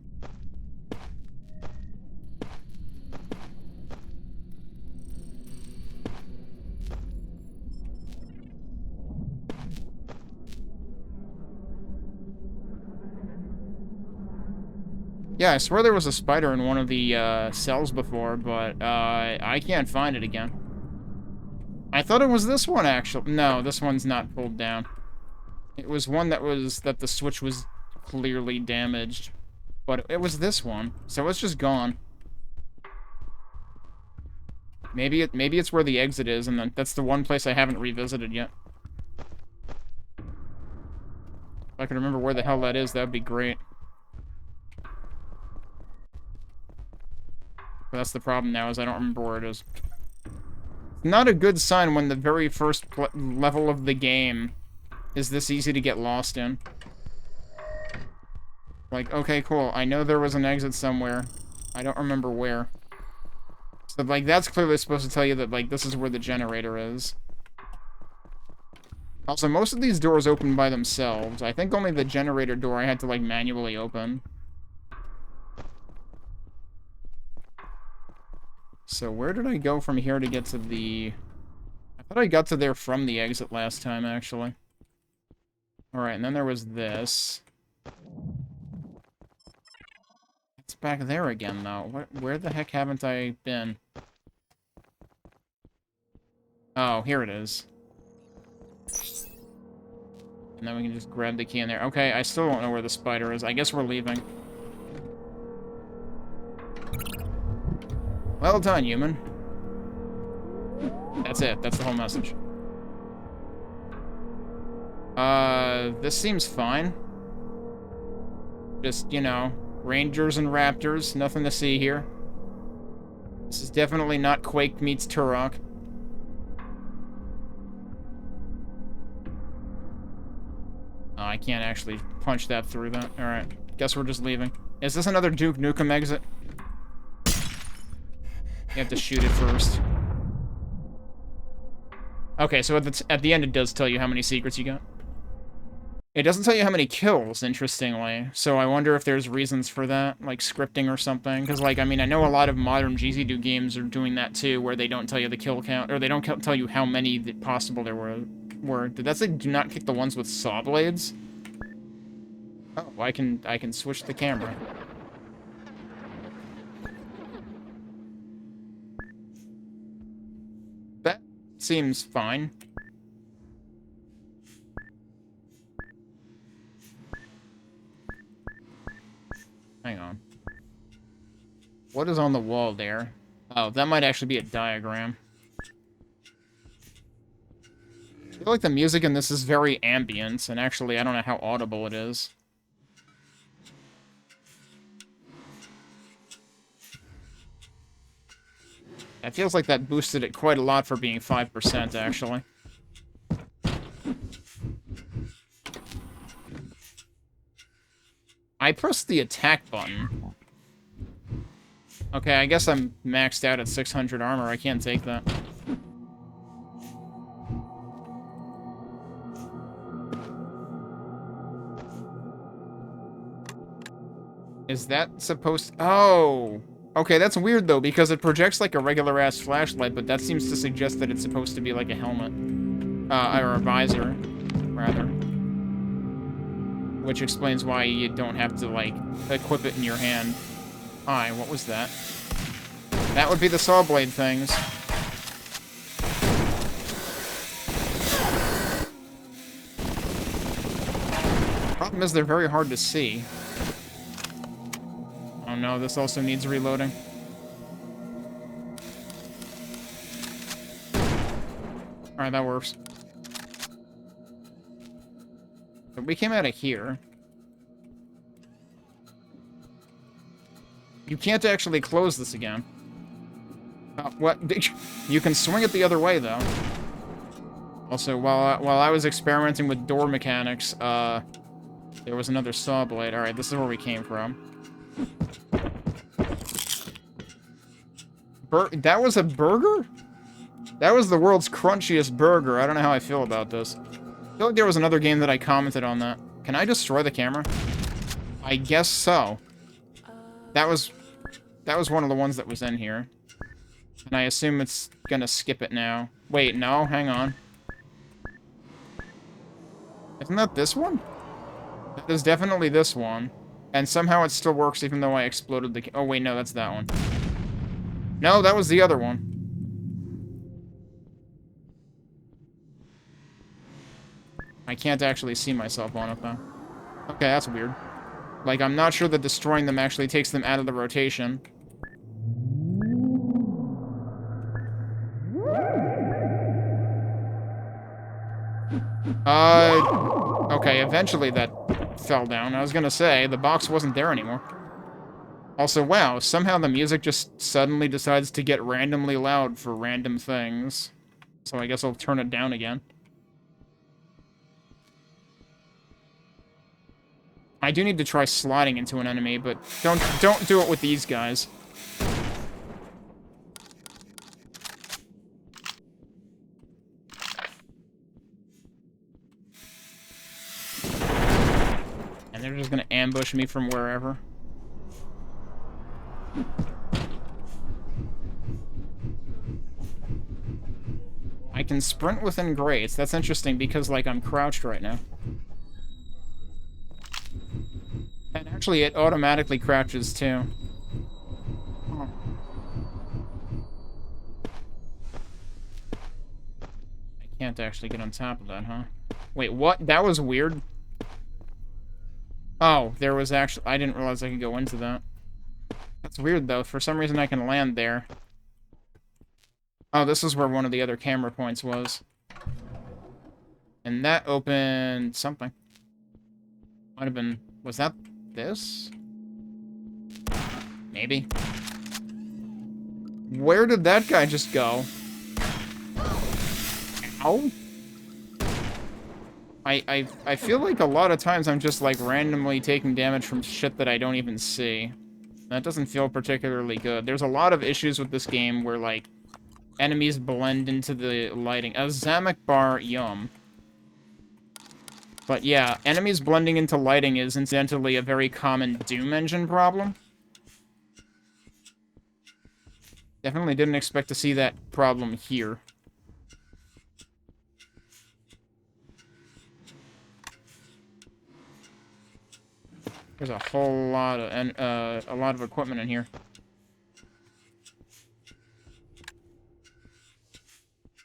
Yeah, I swear there was a spider in one of the cells before, but I can't find it again. I thought it was this one, actually. No, this one's not pulled down. It was one that the switch was clearly damaged, but it was this one, so it's just gone. Maybe it's where the exit is, and that's the one place I haven't revisited yet. If I can remember where the hell that is, that'd be great. But that's the problem now, is I don't remember where it is. Not a good sign when the very first level of the game is this easy to get lost in. Like, okay, cool, I know there was an exit somewhere. I don't remember where. So, like, that's clearly supposed to tell you that, like, this is where the generator is. Also, most of these doors open by themselves. I think only the generator door I had to, like, manually open. So where did I go from here to get to the... I thought I got to there from the exit last time, actually. Alright, and then there was this. It's back there again, though. Where the heck haven't I been? Oh, here it is. And then we can just grab the key in there. Okay, I still don't know where the spider is. I guess we're leaving. Well done, human. That's it. That's the whole message. This seems fine. Just, you know, rangers and raptors. Nothing to see here. This is definitely not Quake meets Turok. Oh, I can't actually punch that through that. Alright. Guess we're just leaving. Is this another Duke Nukem exit? You have to shoot it first. Okay, so at the end it does tell you how many secrets you got. It doesn't tell you how many kills, interestingly, so I wonder if there's reasons for that, like scripting or something, because, like, I mean, I know a lot of modern GZ2 games are doing that, too, where they don't tell you the kill count, or they don't tell you how many possible there were. Did that say do not kick the ones with saw blades? Oh, I can switch the camera. That seems fine. Hang on. What is on the wall there? Oh, that might actually be a diagram. I feel like the music in this is very ambient, and actually, I don't know how audible it is. It feels like that boosted it quite a lot for being 5%, actually. I pressed the attack button. Okay, I guess I'm maxed out at 600 armor. I can't take that. Is that supposed... Oh! Okay, that's weird, though, because it projects like a regular-ass flashlight, but that seems to suggest that it's supposed to be like a helmet. Or a visor, rather. Which explains why you don't have to, like, equip it in your hand. Hi, what was that? That would be the saw blade things. Problem is, they're very hard to see. Oh no, this also needs reloading. Alright, that works. But we came out of here. You can't actually close this again. What? You can swing it the other way, though. Also, while I was experimenting with door mechanics, there was another saw blade. Alright, this is where we came from. That was a burger? That was the world's crunchiest burger. I don't know how I feel about this. I feel like there was another game that I commented on that. Can I destroy the camera? I guess so. That was one of the ones that was in here. And I assume it's gonna skip it now. Wait, no, hang on. Isn't that this one? That is definitely this one. And somehow it still works even though I exploded the... Oh, wait, no, that's that one. No, that was the other one. I can't actually see myself on it, though. Okay, that's weird. Like, I'm not sure that destroying them actually takes them out of the rotation. Okay, eventually that fell down. I was gonna say, the box wasn't there anymore. Also, wow, somehow the music just suddenly decides to get randomly loud for random things. So I guess I'll turn it down again. I do need to try sliding into an enemy, but don't do it with these guys. And they're just gonna ambush me from wherever. I can sprint within grates. That's interesting because, like, I'm crouched right now. And actually, it automatically crouches, too. Oh. I can't actually get on top of that, huh? Wait, what? That was weird. Oh, there was actually... I didn't realize I could go into that. That's weird, though. For some reason, I can land there. Oh, this is where one of the other camera points was. And that opened something. Might have been... Was that this? Maybe. Where did that guy just go? Ow. I feel like a lot of times I'm just, like, randomly taking damage from shit that I don't even see. That doesn't feel particularly good. There's a lot of issues with this game where, like, enemies blend into the lighting. A Zamek bar, yum. But yeah, enemies blending into lighting is incidentally a very common Doom engine problem. Definitely didn't expect to see that problem here. There's a whole lot of equipment in here.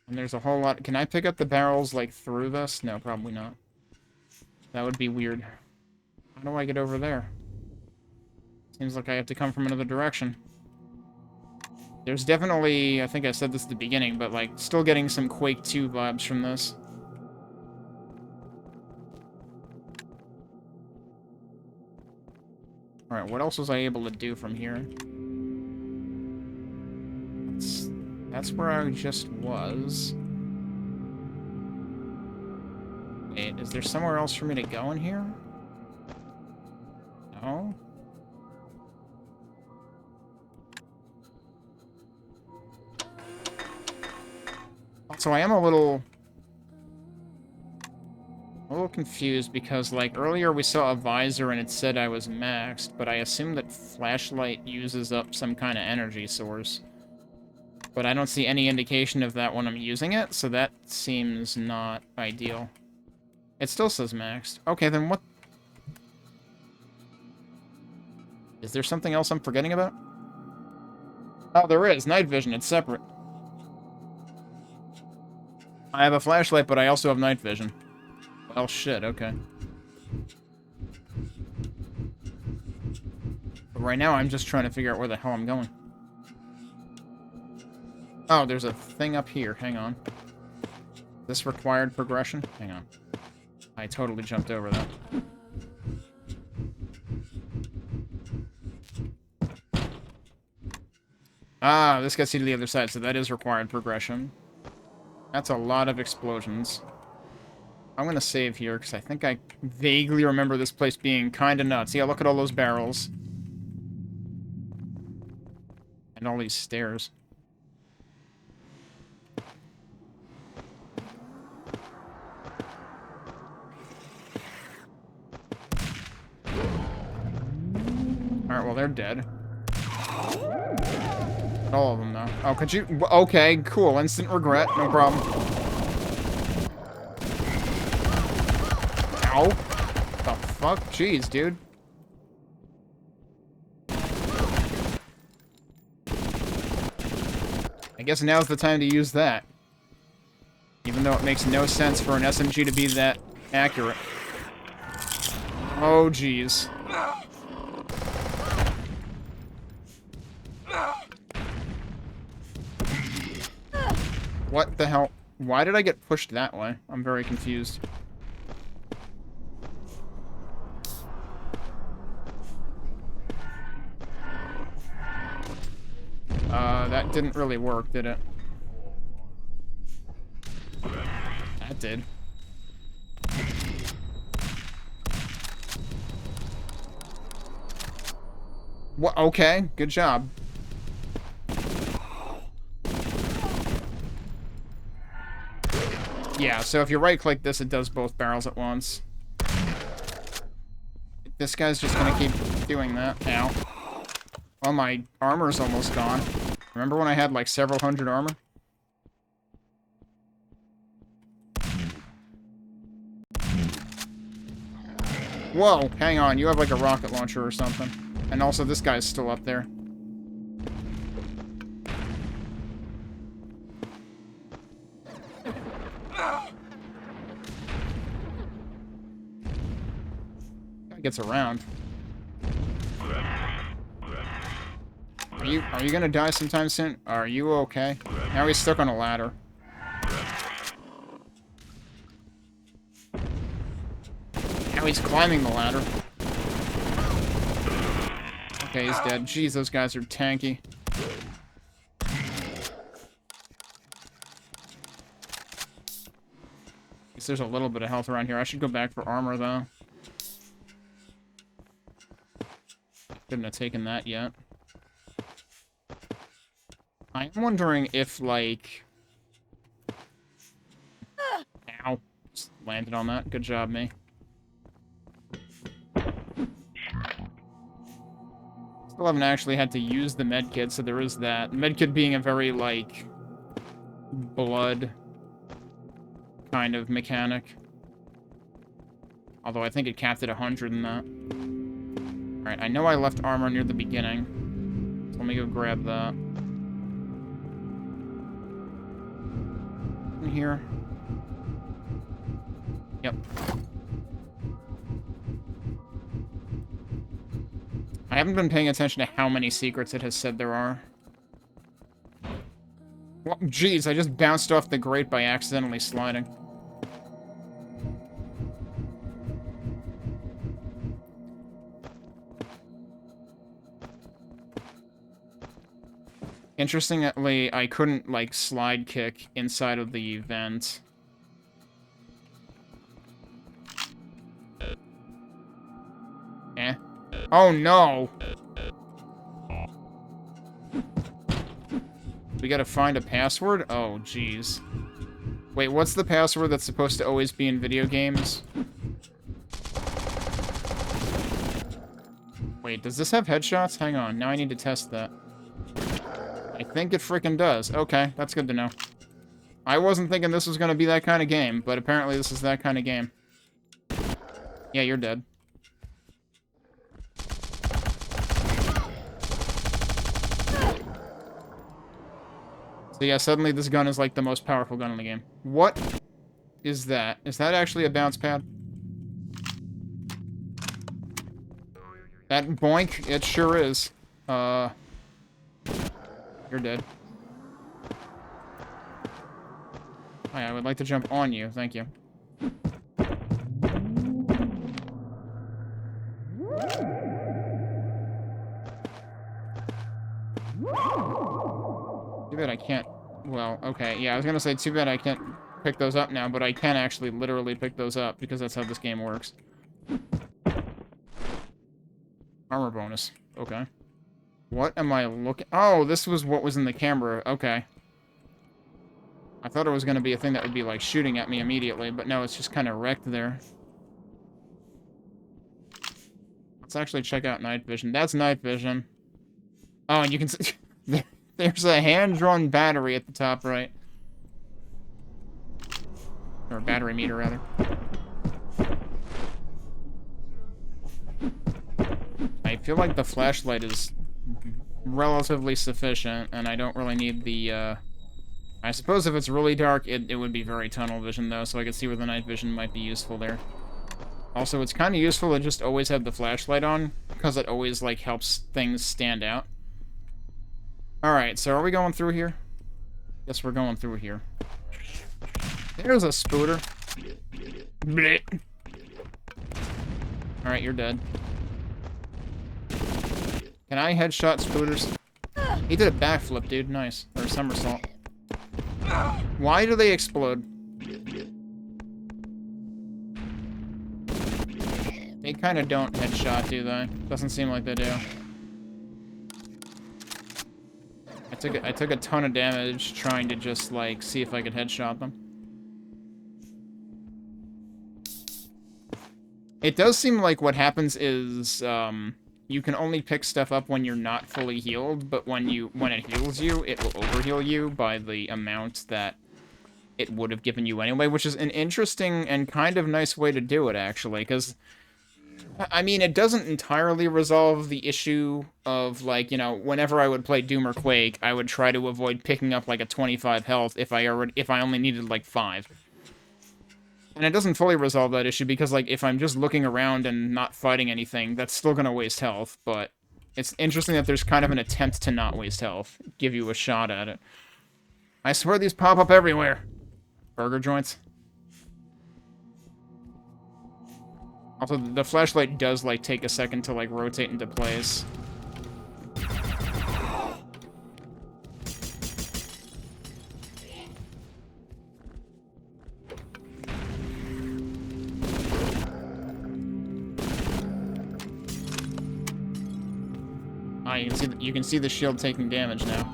And there's a whole lot. Can I pick up the barrels like through this? No, probably not. That would be weird. How do I get over there? Seems like I have to come from another direction. There's definitely, I think I said this at the beginning, but like still getting some Quake 2 vibes from this. Alright, what else was I able to do from here? That's where I just was. Wait, is there somewhere else for me to go in here? No? Also, I am a little confused because, like, earlier we saw a visor and it said I was maxed, but I assume that flashlight uses up some kind of energy source. But I don't see any indication of that when I'm using it, so that seems not ideal. It still says maxed. Okay, then what? Is there something else I'm forgetting about? Oh, there is. Night vision. It's separate. I have a flashlight, but I also have night vision. Well, shit, okay. But right now, I'm just trying to figure out where the hell I'm going. Oh, there's a thing up here. Hang on. This required progression? Hang on. I totally jumped over that. Ah, this gets you to the other side, so that is required progression. That's a lot of explosions. I'm gonna save here, because I think I vaguely remember this place being kinda nuts. Yeah, look at all those barrels. And all these stairs. Alright, well, they're dead. All of them, though. Oh, could you... Okay, cool. Instant regret. No problem. Ow. The fuck? Jeez, dude. I guess now's the time to use that. Even though it makes no sense for an SMG to be that accurate. Oh, jeez. What the hell? Why did I get pushed that way? I'm very confused. That didn't really work, did it? That did. What? Okay, good job. Yeah, so if you right-click this, it does both barrels at once. This guy's just gonna keep doing that. Ow. Well, my armor's almost gone. Remember when I had, like, several hundred armor? Whoa, hang on. You have, like, a rocket launcher or something. And also, this guy's still up there. Gets around. Are you gonna die sometime soon? Are you okay? Now he's stuck on a ladder. Now he's climbing the ladder. Okay, he's dead. Jeez, those guys are tanky. Guess there's a little bit of health around here. I should go back for armor, though. Couldn't have taken that yet. I'm wondering if, like... Ow. Just landed on that. Good job, me. Still haven't actually had to use the medkit, so there is that. Medkit being a very, like, blood kind of mechanic. Although I think it capped at 100 in that. Alright, I know I left armor near the beginning. So let me go grab that. In here. Yep. I haven't been paying attention to how many secrets it has said there are. Well, jeez, I just bounced off the grate by accidentally sliding. Interestingly, I couldn't, like, slide kick inside of the vent. Eh. Oh, no! We gotta find a password? Oh, jeez. Wait, what's the password that's supposed to always be in video games? Wait, does this have headshots? Hang on, now I need to test that. I think it freaking does. Okay, that's good to know. I wasn't thinking this was gonna be that kind of game, but apparently this is that kind of game. Yeah, you're dead. So yeah, suddenly this gun is like the most powerful gun in the game. What is that? Is that actually a bounce pad? That boink? It sure is. You're dead. Hi, I would like to jump on you. Thank you. Too bad I can't... Well, okay. Yeah, I was gonna say too bad I can't pick those up now, but I can actually literally pick those up because that's how this game works. Armor bonus. Okay. What am I looking... Oh, this was what was in the camera. Okay. I thought it was going to be a thing that would be, like, shooting at me immediately, but no, it's just kind of wrecked there. Let's actually check out night vision. That's night vision. Oh, and you can see... There's a hand-drawn battery at the top right. Or a battery meter, rather. I feel like the flashlight is relatively sufficient, and I don't really need the, I suppose if it's really dark, it would be very tunnel vision, though, so I could see where the night vision might be useful there. Also, it's kind of useful to just always have the flashlight on, because it always, like, helps things stand out. Alright, so are we going through here? Yes, we're going through here. There's a spooter. Alright, you're dead. Can I headshot spooters? He did a backflip, dude. Nice. Or a somersault. Why do they explode? They kind of don't headshot, do they? Doesn't seem like they do. I took a ton of damage trying to just, like, see if I could headshot them. It does seem like what happens is, you can only pick stuff up when you're not fully healed, but when it heals you, it will overheal you by the amount that it would have given you anyway, which is an interesting and kind of nice way to do it, actually, because, I mean, it doesn't entirely resolve the issue of, like, you know, whenever I would play Doom or Quake, I would try to avoid picking up, like, a 25 health if I only needed, like, 5. And it doesn't fully resolve that issue because, like, if I'm just looking around and not fighting anything, that's still gonna waste health, but it's interesting that there's kind of an attempt to not waste health. Give you a shot at it. I swear these pop up everywhere. Burger joints. Also, the flashlight does, like, take a second to, like, rotate into place. Ah, you can see the shield taking damage now.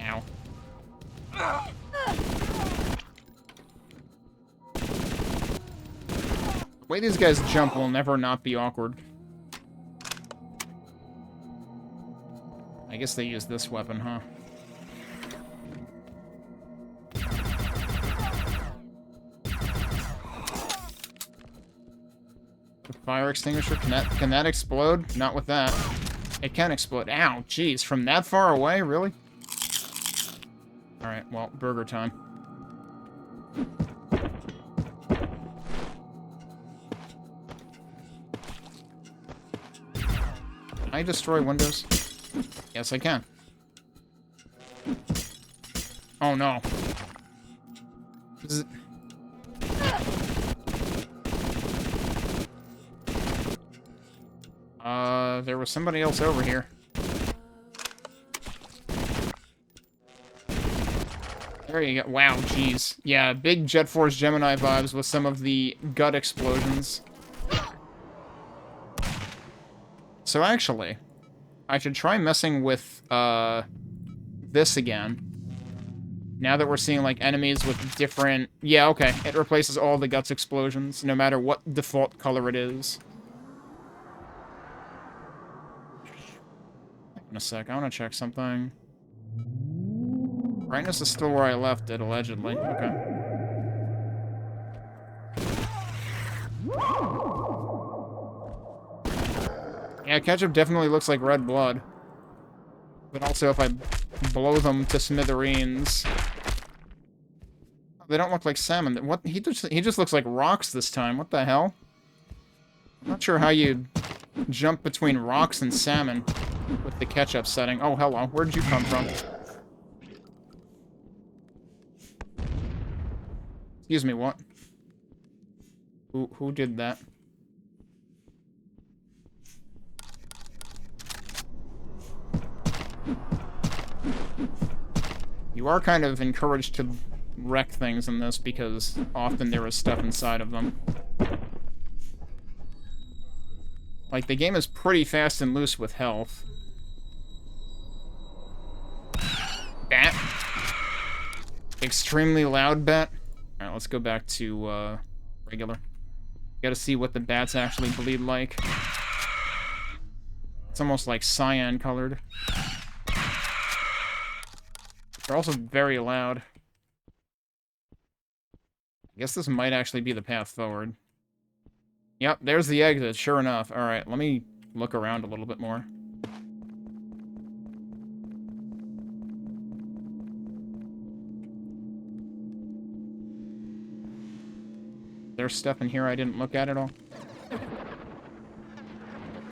Ow. The way these guys jump will never not be awkward. I guess they use this weapon, huh? The fire extinguisher, can that explode? Not with that. It can explode. Ow, jeez, from that far away? Really? Alright, well, burger time. Can I destroy windows? Yes, I can. Oh, no. There was somebody else over here. There you go. Wow, jeez. Yeah, big Jet Force Gemini vibes with some of the gut explosions. So actually, I should try messing with, this again. Now that we're seeing, like, enemies with different... Yeah, okay. It replaces all the guts explosions, no matter what default color it is. In a sec, I want to check something. Brightness is still where I left it, allegedly. Okay. Yeah, ketchup definitely looks like red blood. But also, if I blow them to smithereens... They don't look like salmon. What? He just looks like rocks this time. What the hell? I'm not sure how you jump between rocks and salmon with the ketchup setting. Oh, hello. Where did you come from? Excuse me, what? Who did that? You are kind of encouraged to wreck things in this because often there is stuff inside of them. Like, the game is pretty fast and loose with health. Bat. Extremely loud bat. Alright, let's go back to, regular. Gotta see what the bats actually bleed like. It's almost like cyan colored. They're also very loud. I guess this might actually be the path forward. Yep, there's the exit, sure enough. Alright, let me look around a little bit more. There's stuff in here I didn't look at all.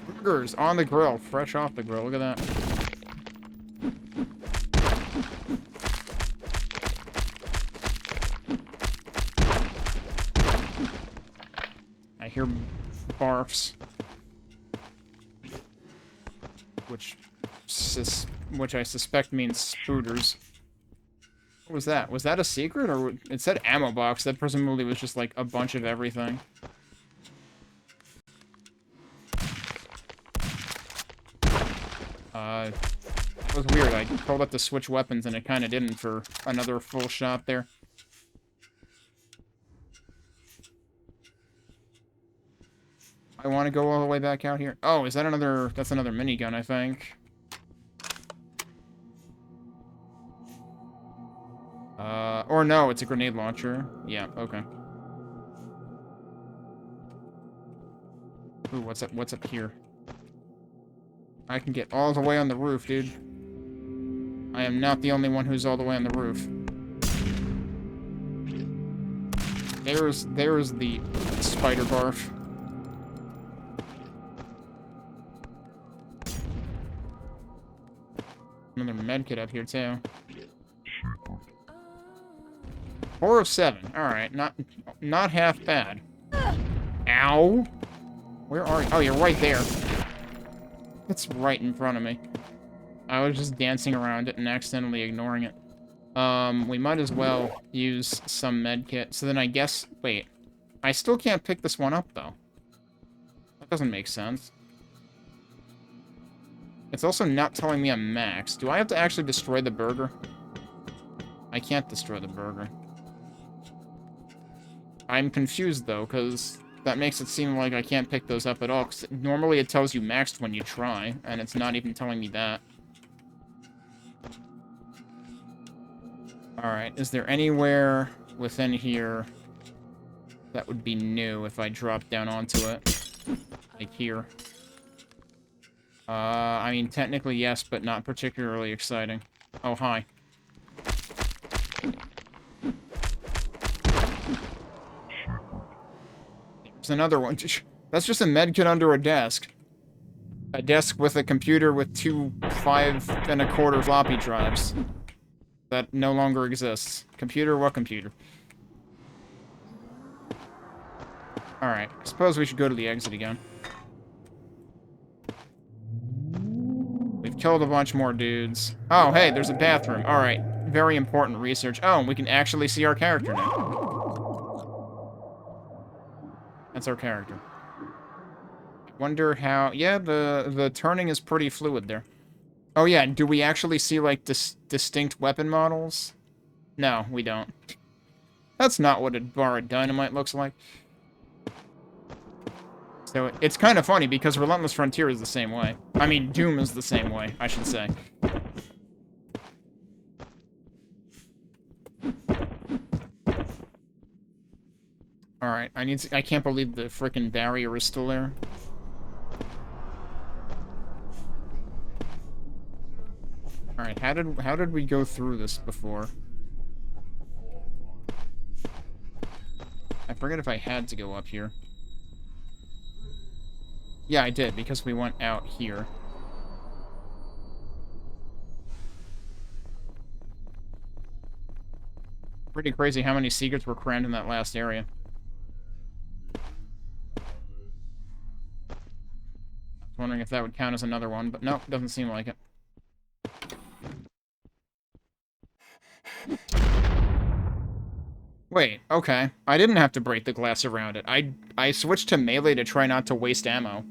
Burgers on the grill, fresh off the grill. Look at that. I hear barfs, which I suspect means spooters. What was that? Was that a secret, or it said ammo box? That presumably was just like a bunch of everything. That was weird. I told it to switch weapons and it kind of didn't for another full shot there. I want to go all the way back out here. Oh, is that another... That's another minigun, I think. Or no, it's a grenade launcher. Yeah, okay. Ooh, what's up here? I can get all the way on the roof, dude. I am not the only one who's all the way on the roof. There's the spider barf. Another medkit up here, too. 4 of 7. Alright, not half bad. Ow! Where are you? Oh, you're right there. It's right in front of me. I was just dancing around it and accidentally ignoring it. We might as well use some medkit. So then I guess... Wait. I still can't pick this one up, though. That doesn't make sense. It's also not telling me I'm max. Do I have to actually destroy the burger? I can't destroy the burger. I'm confused, though, because That makes it seem like I can't pick those up at all, because normally it tells you maxed when you try, and it's not even telling me that. Alright, is there anywhere within here that would be new if I dropped down onto it? Like here. I mean, technically yes, but not particularly exciting. Oh, hi. There's another one. That's just a medkit under a desk. A desk with a computer with two 5 1/4 floppy drives. That no longer exists. Computer? What computer? Alright, I suppose we should go to the exit again. We've killed a bunch more dudes. Oh, hey, there's a bathroom. Alright, very important research. Oh, and we can actually see our character now. That's our character. Wonder how... Yeah, the turning is pretty fluid there. Oh yeah, do we actually see, like, distinct weapon models? No, we don't. That's not what a bar of dynamite looks like. So it's kind of funny, because Relentless Frontier is the same way. I mean, Doom is the same way, I should say. Alright, I can't believe the frickin' barrier is still there. Alright, how did we go through this before? I forget if I had to go up here. Yeah, I did, because we went out here. Pretty crazy how many secrets were crammed in that last area. I was wondering if that would count as another one, but no, doesn't seem like it. Wait, okay. I didn't have to break the glass around it. I switched to melee to try not to waste ammo.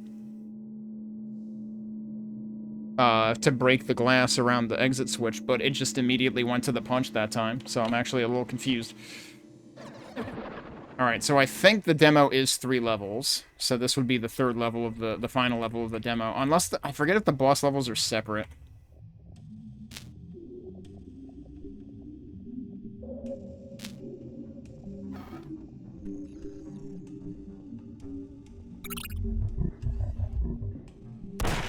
To break the glass around the exit switch, but it just immediately went to the punch that time, so I'm actually a little confused. Alright, so I think the demo is 3 levels, so this would be the 3rd level of the final level of the demo, unless I forget if the boss levels are separate.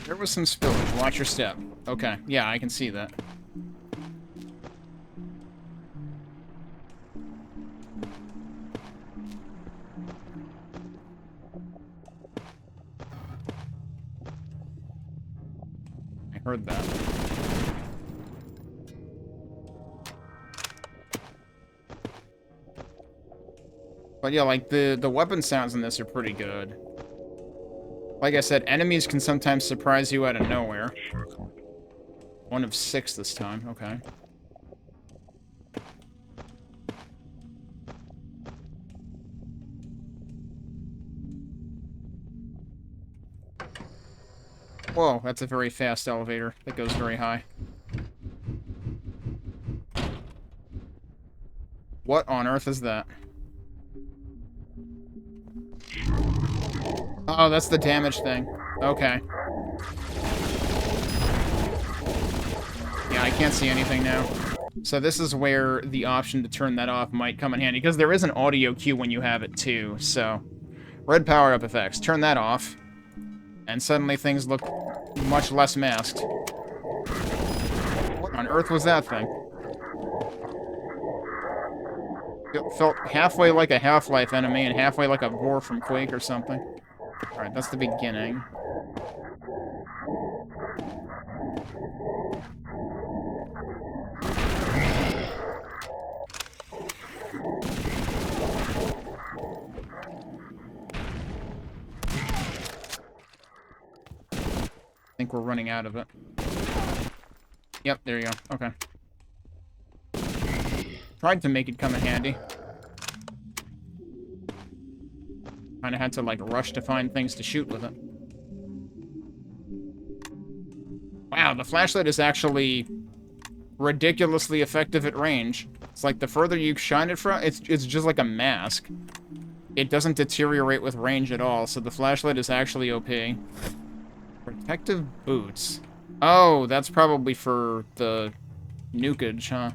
There was some spillage. Watch your step. Okay. Yeah, I can see that. I heard that. But yeah, like, the weapon sounds in this are pretty good. Like I said, enemies can sometimes surprise you out of nowhere. 1 of 6 this time, okay. Whoa, that's a very fast elevator that goes very high. What on earth is that? Oh, that's the damage thing. Okay. Yeah, I can't see anything now. So this is where the option to turn that off might come in handy, because there is an audio cue when you have it too, so... Red power-up effects. Turn that off. And suddenly things look much less masked. What on earth was that thing? It felt halfway like a Half-Life enemy and halfway like a boar from Quake or something. Alright, that's the beginning. I think we're running out of it. Yep, there you go. Okay. Tried to make it come in handy. Kinda had to, like, rush to find things to shoot with it. Wow, the flashlight is actually ridiculously effective at range. It's like the further you shine it from, it's just like a mask. it doesn't deteriorate with range at all, so the flashlight is actually OP. Protective boots. Oh, that's probably for the nukage, huh?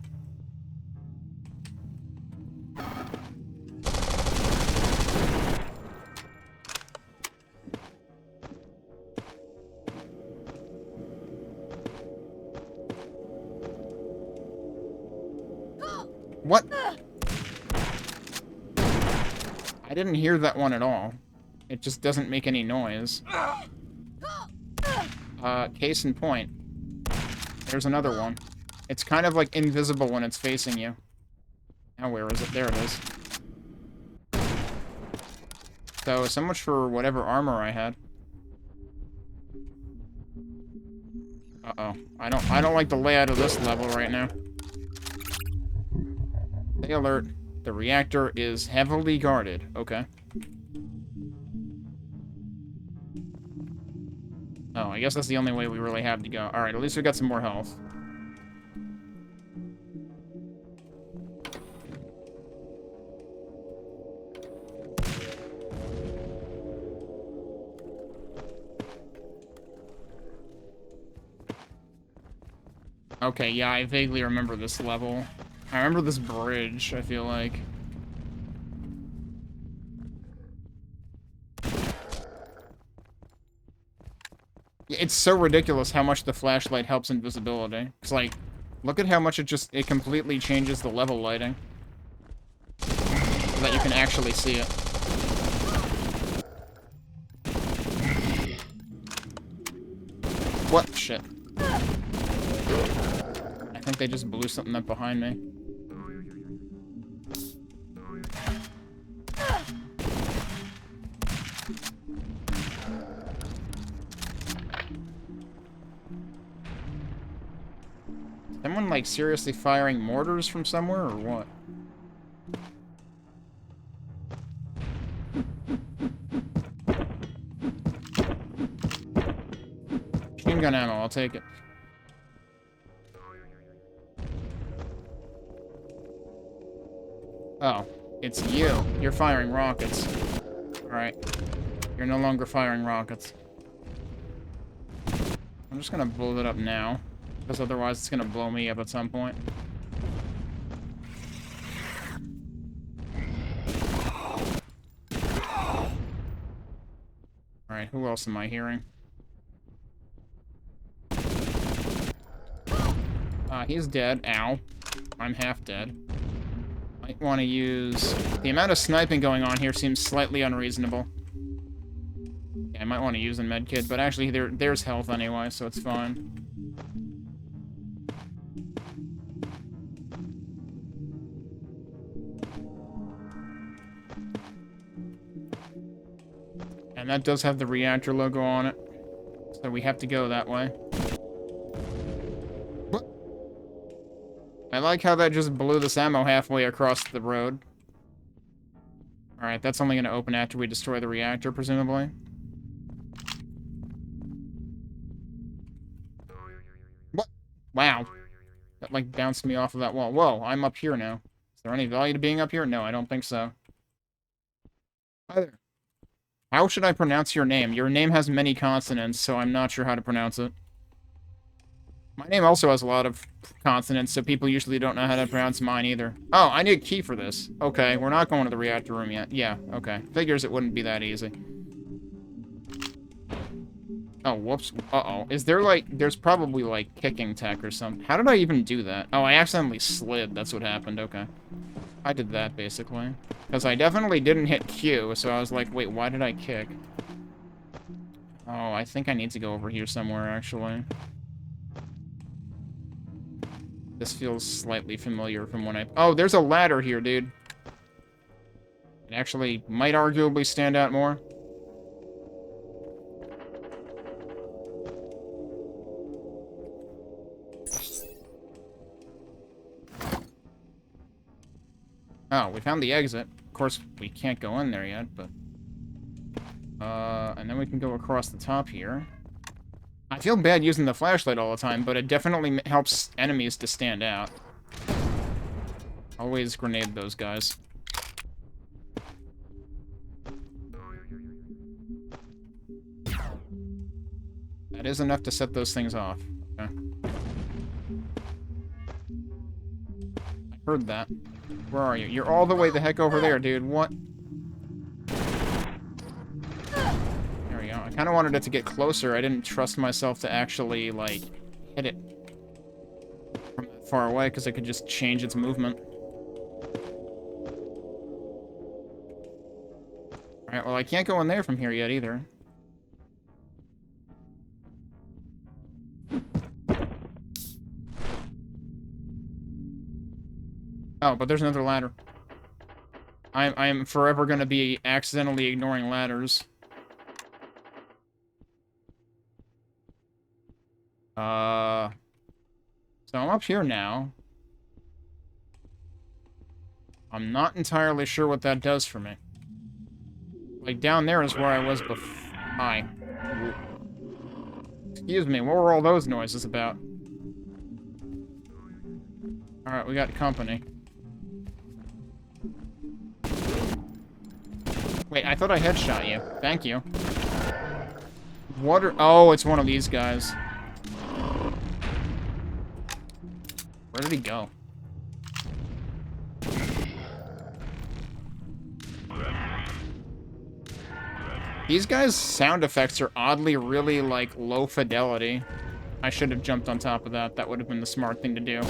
What? I didn't hear that one at all. It just doesn't make any noise. Case in point. There's another one. It's kind of like invisible when it's facing you. Now where is it? There it is. So much for whatever armor I had. Uh-oh. I don't like the layout of this level right now. Stay alert. The reactor is heavily guarded. Okay. Oh, I guess that's the only way we really have to go. Alright, at least we got some more health. Okay, yeah, I vaguely remember this level. I remember this bridge, I feel like. It's so ridiculous how much the flashlight helps invisibility. It's like, look at how much it completely changes the level lighting. So that you can actually see it. What? Shit. I think they just blew something up behind me. Someone, like, seriously firing mortars from somewhere, or what? Machine gun ammo, I'll take it. Oh, it's you. You're firing rockets. Alright. You're no longer firing rockets. I'm just gonna blow it up now. Because otherwise it's gonna blow me up at some point. Alright, who else am I hearing? He's dead. Ow. I'm half dead. Might want to use... The amount of sniping going on here seems slightly unreasonable. Yeah, I might want to use a medkit, but actually there's health anyway, so it's fine. And that does have the reactor logo on it. So we have to go that way. What? I like how that just blew this ammo halfway across the road. Alright, that's only going to open after we destroy the reactor, presumably. What? Wow. That, like, bounced me off of that wall. Whoa, I'm up here now. Is there any value to being up here? No, I don't think so. Hi there. How should I pronounce your name? Your name has many consonants, so I'm not sure how to pronounce it. My name also has a lot of consonants, so people usually don't know how to pronounce mine either. Oh, I need a key for this. Okay, we're not going to the reactor room yet. Yeah, okay. Figures it wouldn't be that easy. Oh, whoops. Uh-oh. Is there, like... There's probably, like, kicking tech or something. How did I even do that? Oh, I accidentally slid. That's what happened. Okay. I did that, basically. Because I definitely didn't hit Q, so I was like, wait, why did I kick? Oh, I think I need to go over here somewhere, actually. This feels slightly familiar from when I... Oh, there's a ladder here, dude. It actually might arguably stand out more. Oh, we found the exit. Of course, we can't go in there yet, but... and then we can go across the top here. I feel bad using the flashlight all the time, but it definitely helps enemies to stand out. Always grenade those guys. That is enough to set those things off. Okay. I heard that. Where are you? You're all the way the heck over there, dude. What? There we go. I kind of wanted it to get closer. I didn't trust myself to actually, like, hit it from that far away, because it could just change its movement. Alright, well, I can't go in there from here yet, either. Oh, but there's another ladder. I am forever gonna be accidentally ignoring ladders. So I'm up here now. I'm not entirely sure what that does for me. Like, down there is where I was before. Hi. Excuse me, what were all those noises about? Alright, we got company. Wait, I thought I headshot you. Thank you. What are... Oh, it's one of these guys. Where did he go? These guys' sound effects are oddly really, like, low fidelity. I should have jumped on top of that. That would have been the smart thing to do.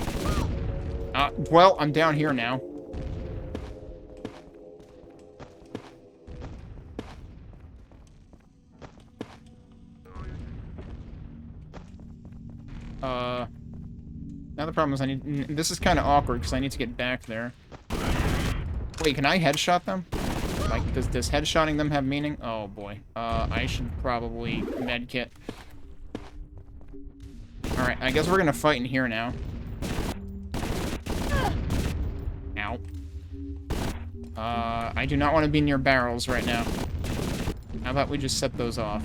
Well, I'm down here now. Now the problem is I need... This is kind of awkward, because I need to get back there. Wait, can I headshot them? Like, does headshotting them have meaning? Oh, boy. I should probably medkit. Alright, I guess we're gonna fight in here now. Ow. I do not want to be near barrels right now. How about we just set those off?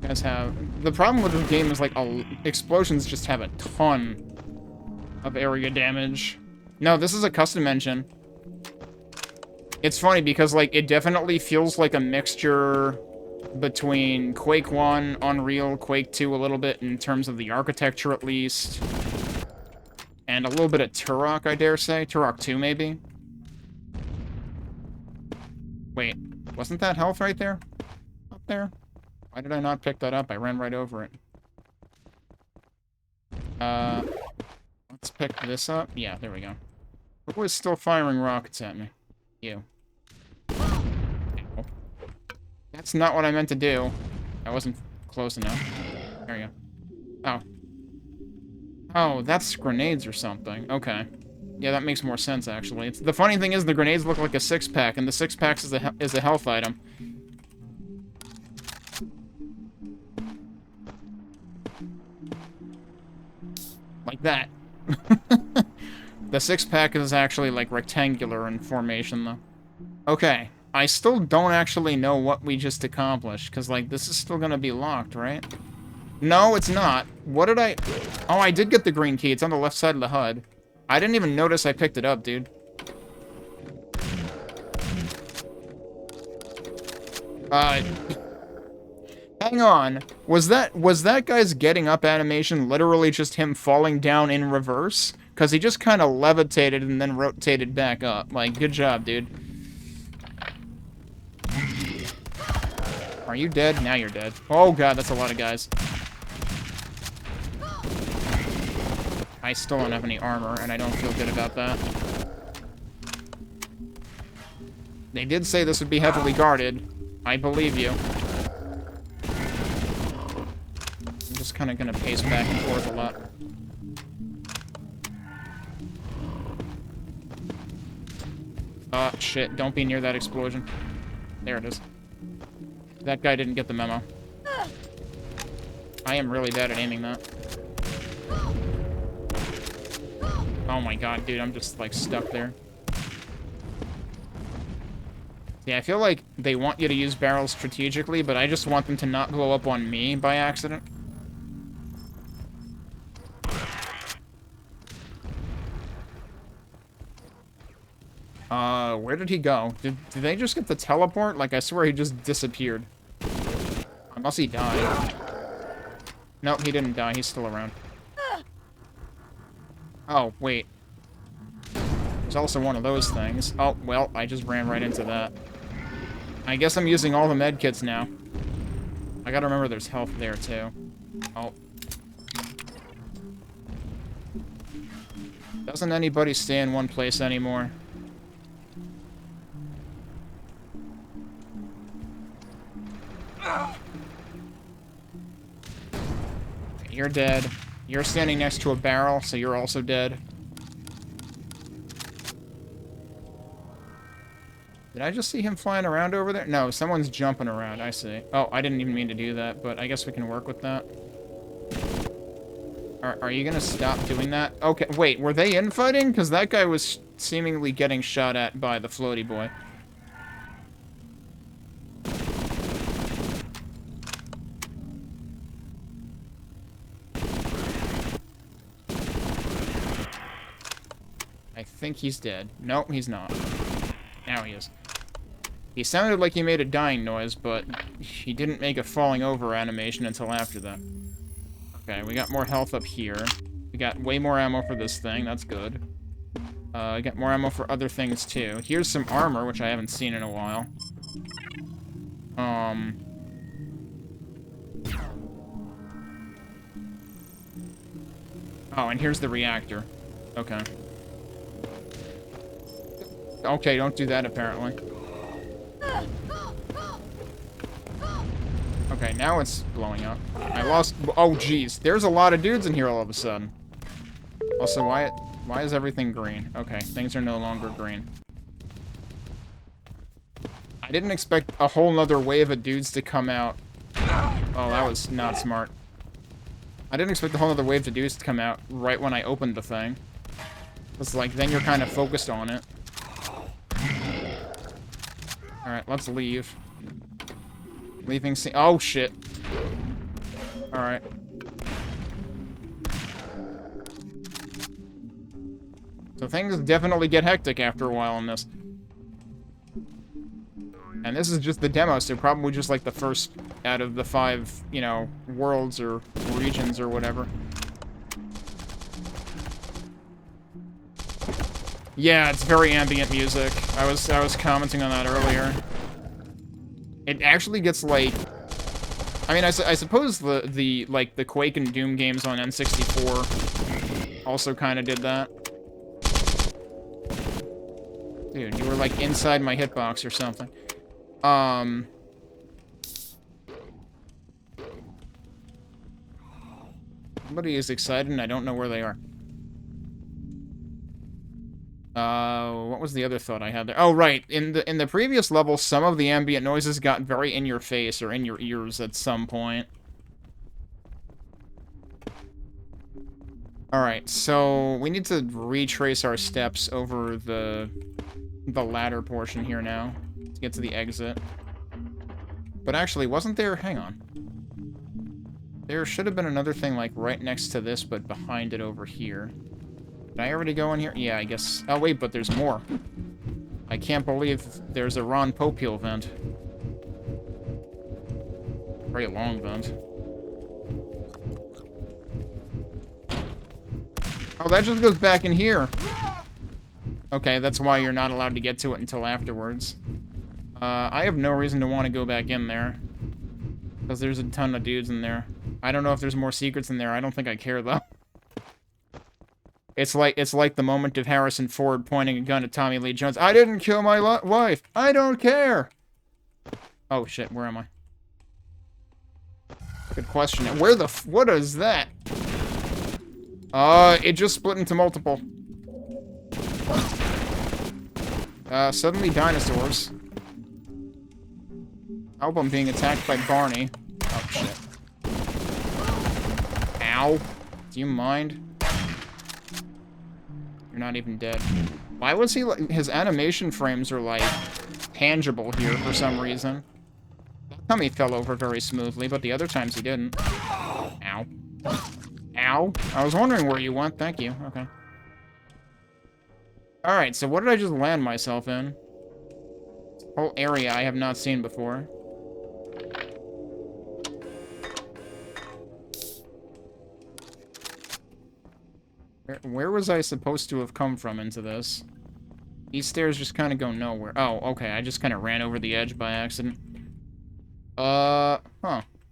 You guys have... The problem with this game is, like, explosions just have a ton of area damage. No, this is a custom engine. It's funny because, like, it definitely feels like a mixture between Quake 1, Unreal, Quake 2 a little bit in terms of the architecture at least. And a little bit of Turok, I dare say. Turok 2, maybe? Wait, wasn't that health right there? Up there? Why did I not pick that up? I ran right over it. Let's pick this up. Yeah, there we go. Who is still firing rockets at me? You. Ow. That's not what I meant to do. I wasn't close enough. There you go. Oh. Oh, that's grenades or something. Okay. Yeah, that makes more sense, actually. The funny thing is, the grenades look like a six-pack, and the six-pack is a health item. Like that. The six-pack is actually, like, rectangular in formation, though. Okay. I still don't actually know what we just accomplished, because, like, this is still gonna be locked, right? No, it's not. What did I... Oh, I did get the green key. It's on the left side of the HUD. I didn't even notice I picked it up, dude. Hang on. Was that guy's getting up animation literally just him falling down in reverse? Because he just kind of levitated and then rotated back up. Like, good job, dude. Are you dead? Now you're dead. Oh god, that's a lot of guys. I still don't have any armor, and I don't feel good about that. They did say this would be heavily guarded. I believe you. I'm just kind of gonna pace back and forth a lot. Shit, don't be near that explosion. There it is. That guy didn't get the memo. I am really bad at aiming that. Oh my god, dude, I'm just, like, stuck there. Yeah, I feel like they want you to use barrels strategically, but I just want them to not blow up on me by accident. Where did he go? Did they just get the teleport? Like, I swear he just disappeared. Unless he died. Nope, he didn't die. He's still around. Oh, wait. There's also one of those things. Oh, well, I just ran right into that. I guess I'm using all the med kits now. I gotta remember there's health there, too. Oh. Doesn't anybody stay in one place anymore? You're dead. You're standing next to a barrel, so you're also dead. Did I just see him flying around over there? No, someone's jumping around, I see. Oh, I didn't even mean to do that, but I guess we can work with that. Are you gonna stop doing that? Okay, wait, were they infighting? Because that guy was seemingly getting shot at by the floaty boy. I think he's dead. No, he's not. Now he is. He sounded like he made a dying noise, but he didn't make a falling over animation until after that. Okay, we got more health up here. We got way more ammo for this thing, that's good. I got more ammo for other things, too. Here's some armor, which I haven't seen in a while. Oh, and here's the reactor. Okay. Okay, don't do that, apparently. Okay, now it's blowing up. I lost... Oh, jeez. There's a lot of dudes in here all of a sudden. Also, why is everything green? Okay, things are no longer green. I didn't expect a whole nother wave of dudes to come out. Oh, that was not smart. I didn't expect a whole nother wave of dudes to come out right when I opened the thing. It's like, then you're kind of focused on it. Alright, let's leave. Leaving scene. Oh, shit. Alright. So things definitely get hectic after a while in this. And this is just the demo, so probably just like the first out of the 5, you know, worlds or regions or whatever. Yeah, it's very ambient music. I was commenting on that earlier. It actually gets like, I mean, I suppose the Quake and Doom games on N64 also kind of did that. Dude, you were like inside my hitbox or something. Somebody is excited and I don't know where they are. What was the other thought I had there? Oh, right. In the previous level, some of the ambient noises got very in your face or in your ears at some point. Alright, so we need to retrace our steps over the ladder portion here now to get to the exit. But actually, wasn't there... Hang on. There should have been another thing, like, right next to this, but behind it over here. Did I already go in here? Yeah, I guess... Oh, wait, but there's more. I can't believe there's a Ron Popeil vent. Very long vent. Oh, that just goes back in here. Okay, that's why you're not allowed to get to it until afterwards. I have no reason to want to go back in there. Because there's a ton of dudes in there. I don't know if there's more secrets in there. I don't think I care, though. It's like the moment of Harrison Ford pointing a gun at Tommy Lee Jones. I didn't kill my wife. I don't care. Oh, shit. Where am I? Good question. What is that? It just split into multiple. Suddenly dinosaurs. I hope I'm being attacked by Barney. Oh, shit. Ow. Do you mind? You're not even dead. Why was he like... His animation frames are, like, tangible here for some reason. That time he fell over very smoothly, but the other times he didn't. Ow. Ow. I was wondering where you went. Thank you. Okay. Alright, so what did I just land myself in? Whole area I have not seen before. Where was I supposed to have come from into this? These stairs just kind of go nowhere. Oh, okay, I just kind of ran over the edge by accident. Huh.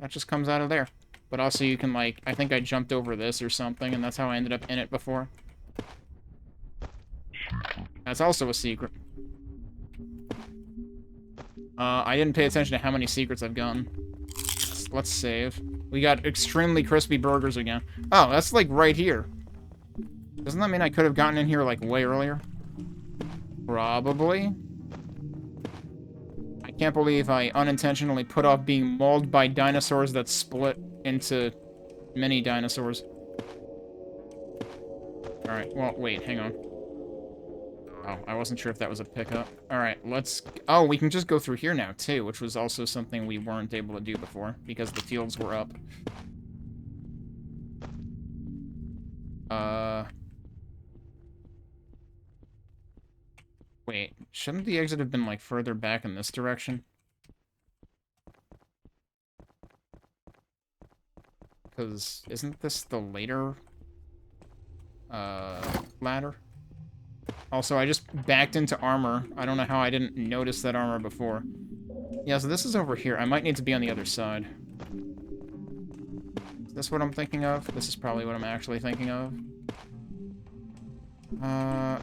That just comes out of there. But also you can, like, I think I jumped over this or something, and that's how I ended up in it before. That's also a secret. I didn't pay attention to how many secrets I've gotten. Let's save. We got extremely crispy burgers again. Oh, that's, like, right here. Doesn't that mean I could have gotten in here, like, way earlier? Probably. I can't believe I unintentionally put off being mauled by dinosaurs that split into mini dinosaurs. Alright, well, wait, hang on. Oh, I wasn't sure if that was a pickup. Alright, let's... Oh, we can just go through here now, too, which was also something we weren't able to do before, because the fields were up. Wait, shouldn't the exit have been, like, further back in this direction? Because isn't this the later, ladder? Also, I just backed into armor. I don't know how I didn't notice that armor before. Yeah, so this is over here. I might need to be on the other side. Is this what I'm thinking of? This is probably what I'm actually thinking of.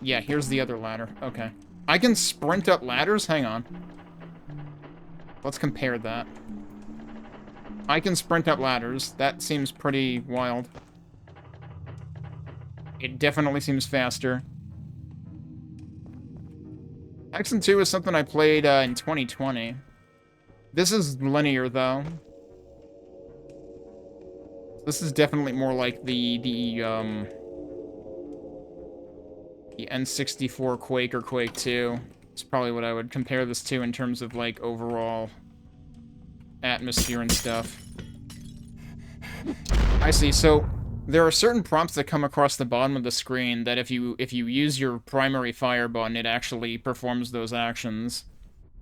Yeah, here's the other ladder. Okay. I can sprint up ladders? Hang on. Let's compare that. I can sprint up ladders. That seems pretty wild. It definitely seems faster. Hexen 2 is something I played in 2020. This is linear, though. This is definitely more like the N64 Quake or Quake 2. It's probably what I would compare this to in terms of, like, overall atmosphere and stuff. I see, so there are certain prompts that come across the bottom of the screen that if you use your primary fire button, it actually performs those actions.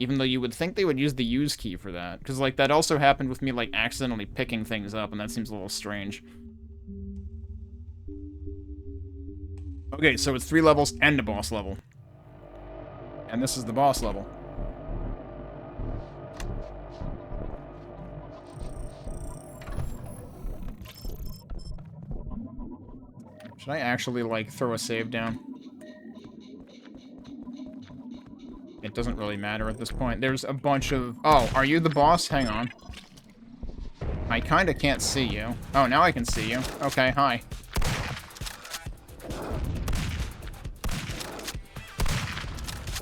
Even though you would think they would use the use key for that. Because, like, that also happened with me, like, accidentally picking things up, and that seems a little strange. Okay, so it's 3 levels and a boss level. And this is the boss level. Should I actually, like, throw a save down? It doesn't really matter at this point. There's a bunch of... Oh, are you the boss? Hang on. I kinda can't see you. Oh, now I can see you. Okay, hi.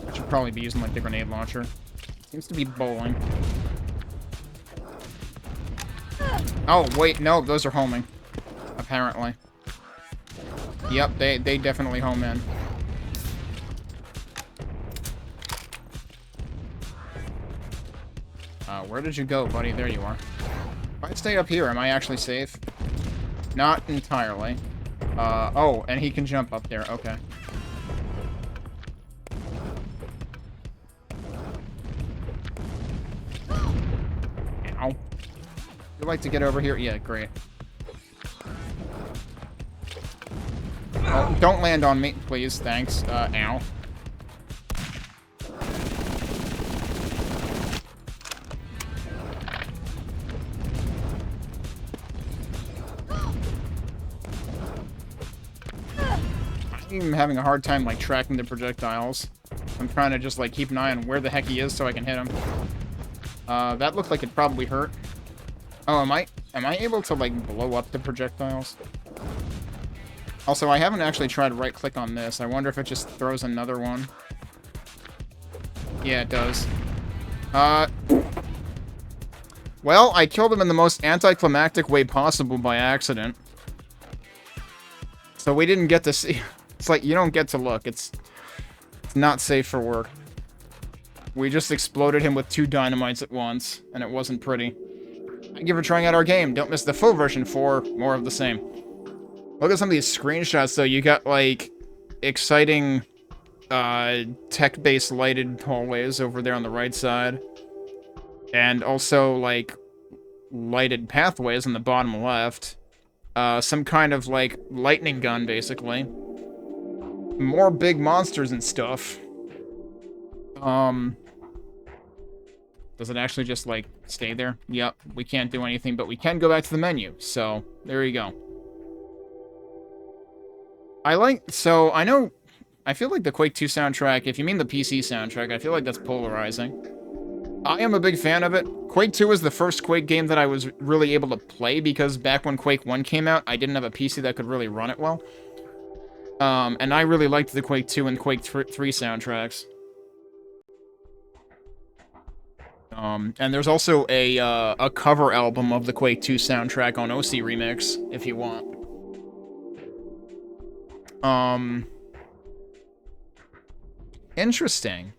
I should probably be using, like, the grenade launcher. Seems to be bowling. Oh, wait, no, those are homing. Apparently. Yep, they definitely home in. Where did you go, buddy? There you are. If I stay up here, am I actually safe? Not entirely. Oh, and he can jump up there. Okay. Ow. You'd like to get over here? Yeah, great. Oh, don't land on me, please. Thanks. Ow. I'm having a hard time, like, tracking the projectiles. I'm trying to just, like, keep an eye on where the heck he is so I can hit him. That looked like it probably hurt. Oh, am I able to, like, blow up the projectiles? Also, I haven't actually tried to right-click on this. I wonder if it just throws another one. Yeah, it does. Well, I killed him in the most anticlimactic way possible by accident. So we didn't get to see... It's like, you don't get to look. It's not safe for work. We just exploded him with 2 dynamites at once, and it wasn't pretty. Thank you for trying out our game. Don't miss the full version for more of the same. Look at some of these screenshots, though. You got, like, exciting, tech-based lighted hallways over there on the right side. And also, like, lighted pathways on the bottom left. some kind of, like, lightning gun, basically. More big monsters and stuff. Does it actually just, like, stay there? Yep, we can't do anything, but we can go back to the menu. So, there you go. So, I feel like the Quake 2 soundtrack, if you mean the PC soundtrack, I feel like that's polarizing. I am a big fan of it. Quake 2 is the first Quake game that I was really able to play, because back when Quake 1 came out, I didn't have a PC that could really run it well. And I really liked the Quake 2 and Quake 3 soundtracks. And there's also a cover album of the Quake 2 soundtrack on OC Remix, if you want. Interesting.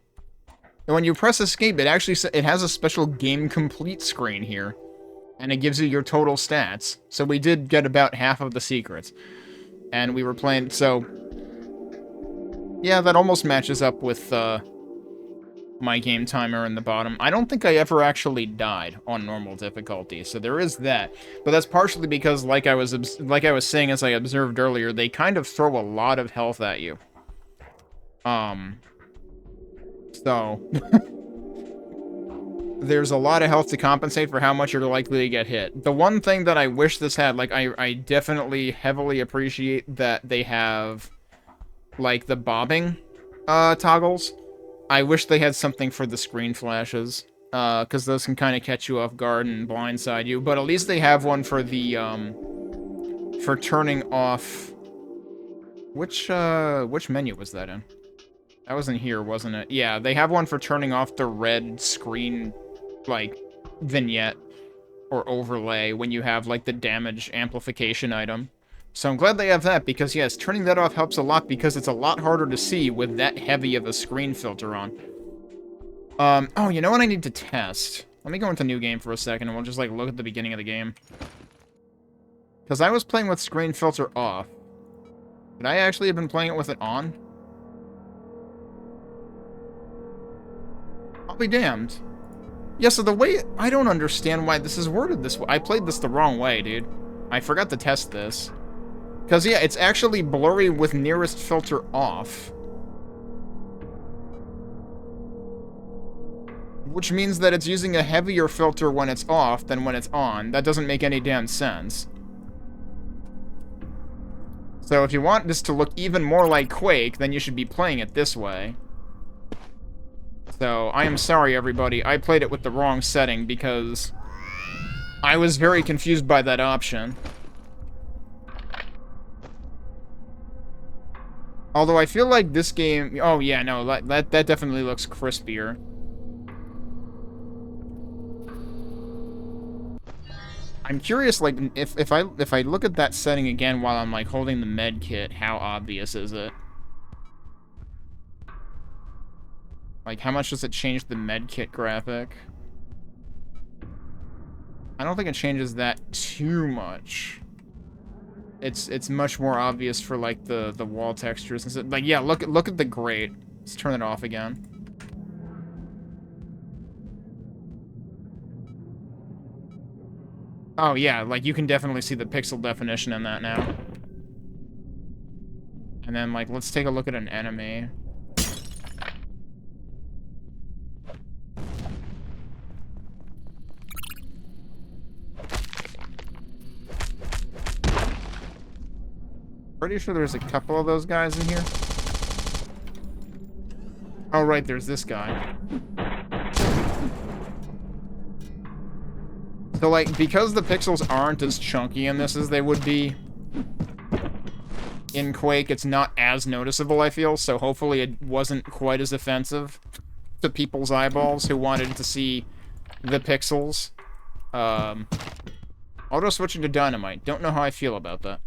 And when you press escape, it has a special game complete screen here. And it gives you your total stats. So we did get about half of the secrets. And we were playing, so... yeah, that almost matches up with, my game timer in the bottom. I don't think I ever actually died on normal difficulty, so there is that. But that's partially because, like I was saying as I observed earlier, they kind of throw a lot of health at you. So... there's a lot of health to compensate for how much you're likely to get hit. The one thing that I wish this had, like, I definitely heavily appreciate that they have, like, the bobbing, toggles. I wish they had something for the screen flashes, because those can kind of catch you off guard and blindside you, but at least they have one for the, for turning off... Which menu was that in? That wasn't here, wasn't it? Yeah, they have one for turning off the red screen, like, vignette or overlay when you have, like, the damage amplification item. So I'm glad they have that, because, yes, turning that off helps a lot, because it's a lot harder to see with that heavy of a screen filter on. Oh, you know what I need to test? Let me go into New Game for a second, and we'll just, like, look at the beginning of the game. Because I was playing with screen filter off. Could I actually have been playing it with it on? I'll be damned. Yeah, so the way... I don't understand why this is worded this way. I played this the wrong way, dude. I forgot to test this. Because, yeah, it's actually blurry with nearest filter off. Which means that it's using a heavier filter when it's off than when it's on. That doesn't make any damn sense. So if you want this to look even more like Quake, then you should be playing it this way. So, I am sorry, everybody. I played it with the wrong setting because I was very confused by that option. Although I feel like this game... oh, yeah, no, that definitely looks crispier. I'm curious, like, if I look at that setting again while I'm, like, holding the med kit, how obvious is it? Like, how much does it change the med kit graphic? I don't think it changes that too much. It's much more obvious for, like, the wall textures and stuff. Like, yeah, look at the grate. Let's turn it off again. Oh, yeah, like, you can definitely see the pixel definition in that now. And then, like, let's take a look at an enemy. Pretty sure there's a couple of those guys in here. Oh, right, there's this guy. So, like, because the pixels aren't as chunky in this as they would be in Quake, it's not as noticeable, I feel, so hopefully it wasn't quite as offensive to people's eyeballs who wanted to see the pixels. Auto switching to dynamite. Don't know how I feel about that.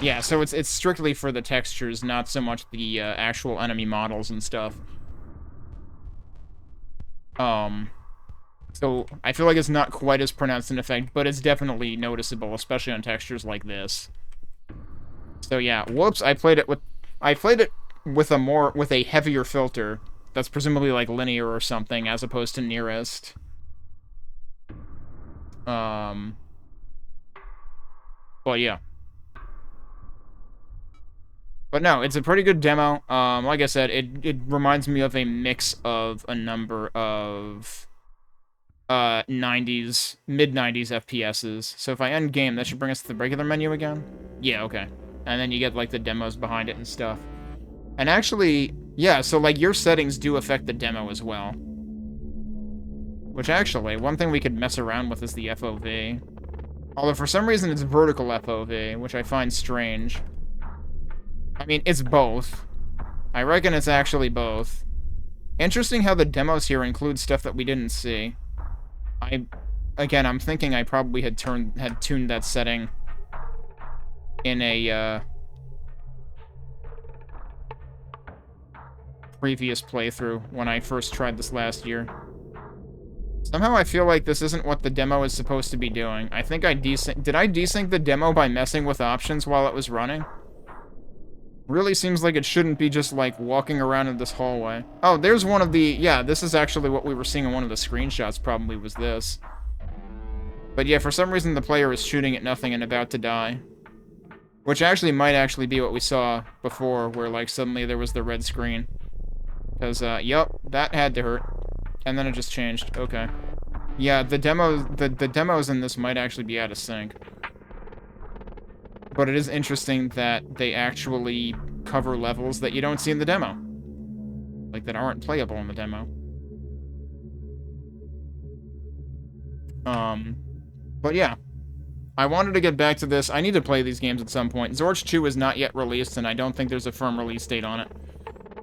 Yeah, so it's strictly for the textures, not so much the actual enemy models and stuff. So I feel like it's not quite as pronounced an effect, but it's definitely noticeable, especially on textures like this. So yeah, whoops, I played it with a heavier filter That's presumably, like, linear or something, as opposed to nearest. But yeah. But no, it's a pretty good demo. Like I said, it reminds me of a mix of a number of 90s, mid-90s FPSs. So if I end game, that should bring us to the regular menu again? Yeah, okay. And then you get, like, the demos behind it and stuff. And actually, yeah, so, like, your settings do affect the demo as well. Which, actually, one thing we could mess around with is the FOV. Although, for some reason, it's vertical FOV, which I find strange. I mean, it's both. I reckon it's actually both. Interesting how the demos here include stuff that we didn't see. Again, I'm thinking I probably had tuned that setting in a, previous playthrough when I first tried this last year. Somehow I feel like this isn't what the demo is supposed to be doing. I think I did I desync the demo by messing with options while it was running? Really seems like it shouldn't be just, like, walking around in this hallway. Oh, there's one of the... Yeah, this is actually what we were seeing in one of the screenshots, probably, was this. But yeah, for some reason the player is shooting at nothing and about to die. Which actually might actually be what we saw before, where, like, suddenly there was the red screen. Because, yup, that had to hurt. And then it just changed. Okay. Yeah, the demos in this might actually be out of sync. But it is interesting that they actually cover levels that you don't see in the demo. Like, that aren't playable in the demo. But yeah. I wanted to get back to this. I need to play these games at some point. Zortch 2 is not yet released, and I don't think there's a firm release date on it.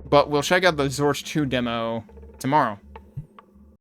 But we'll check out the Zortch 2 demo tomorrow.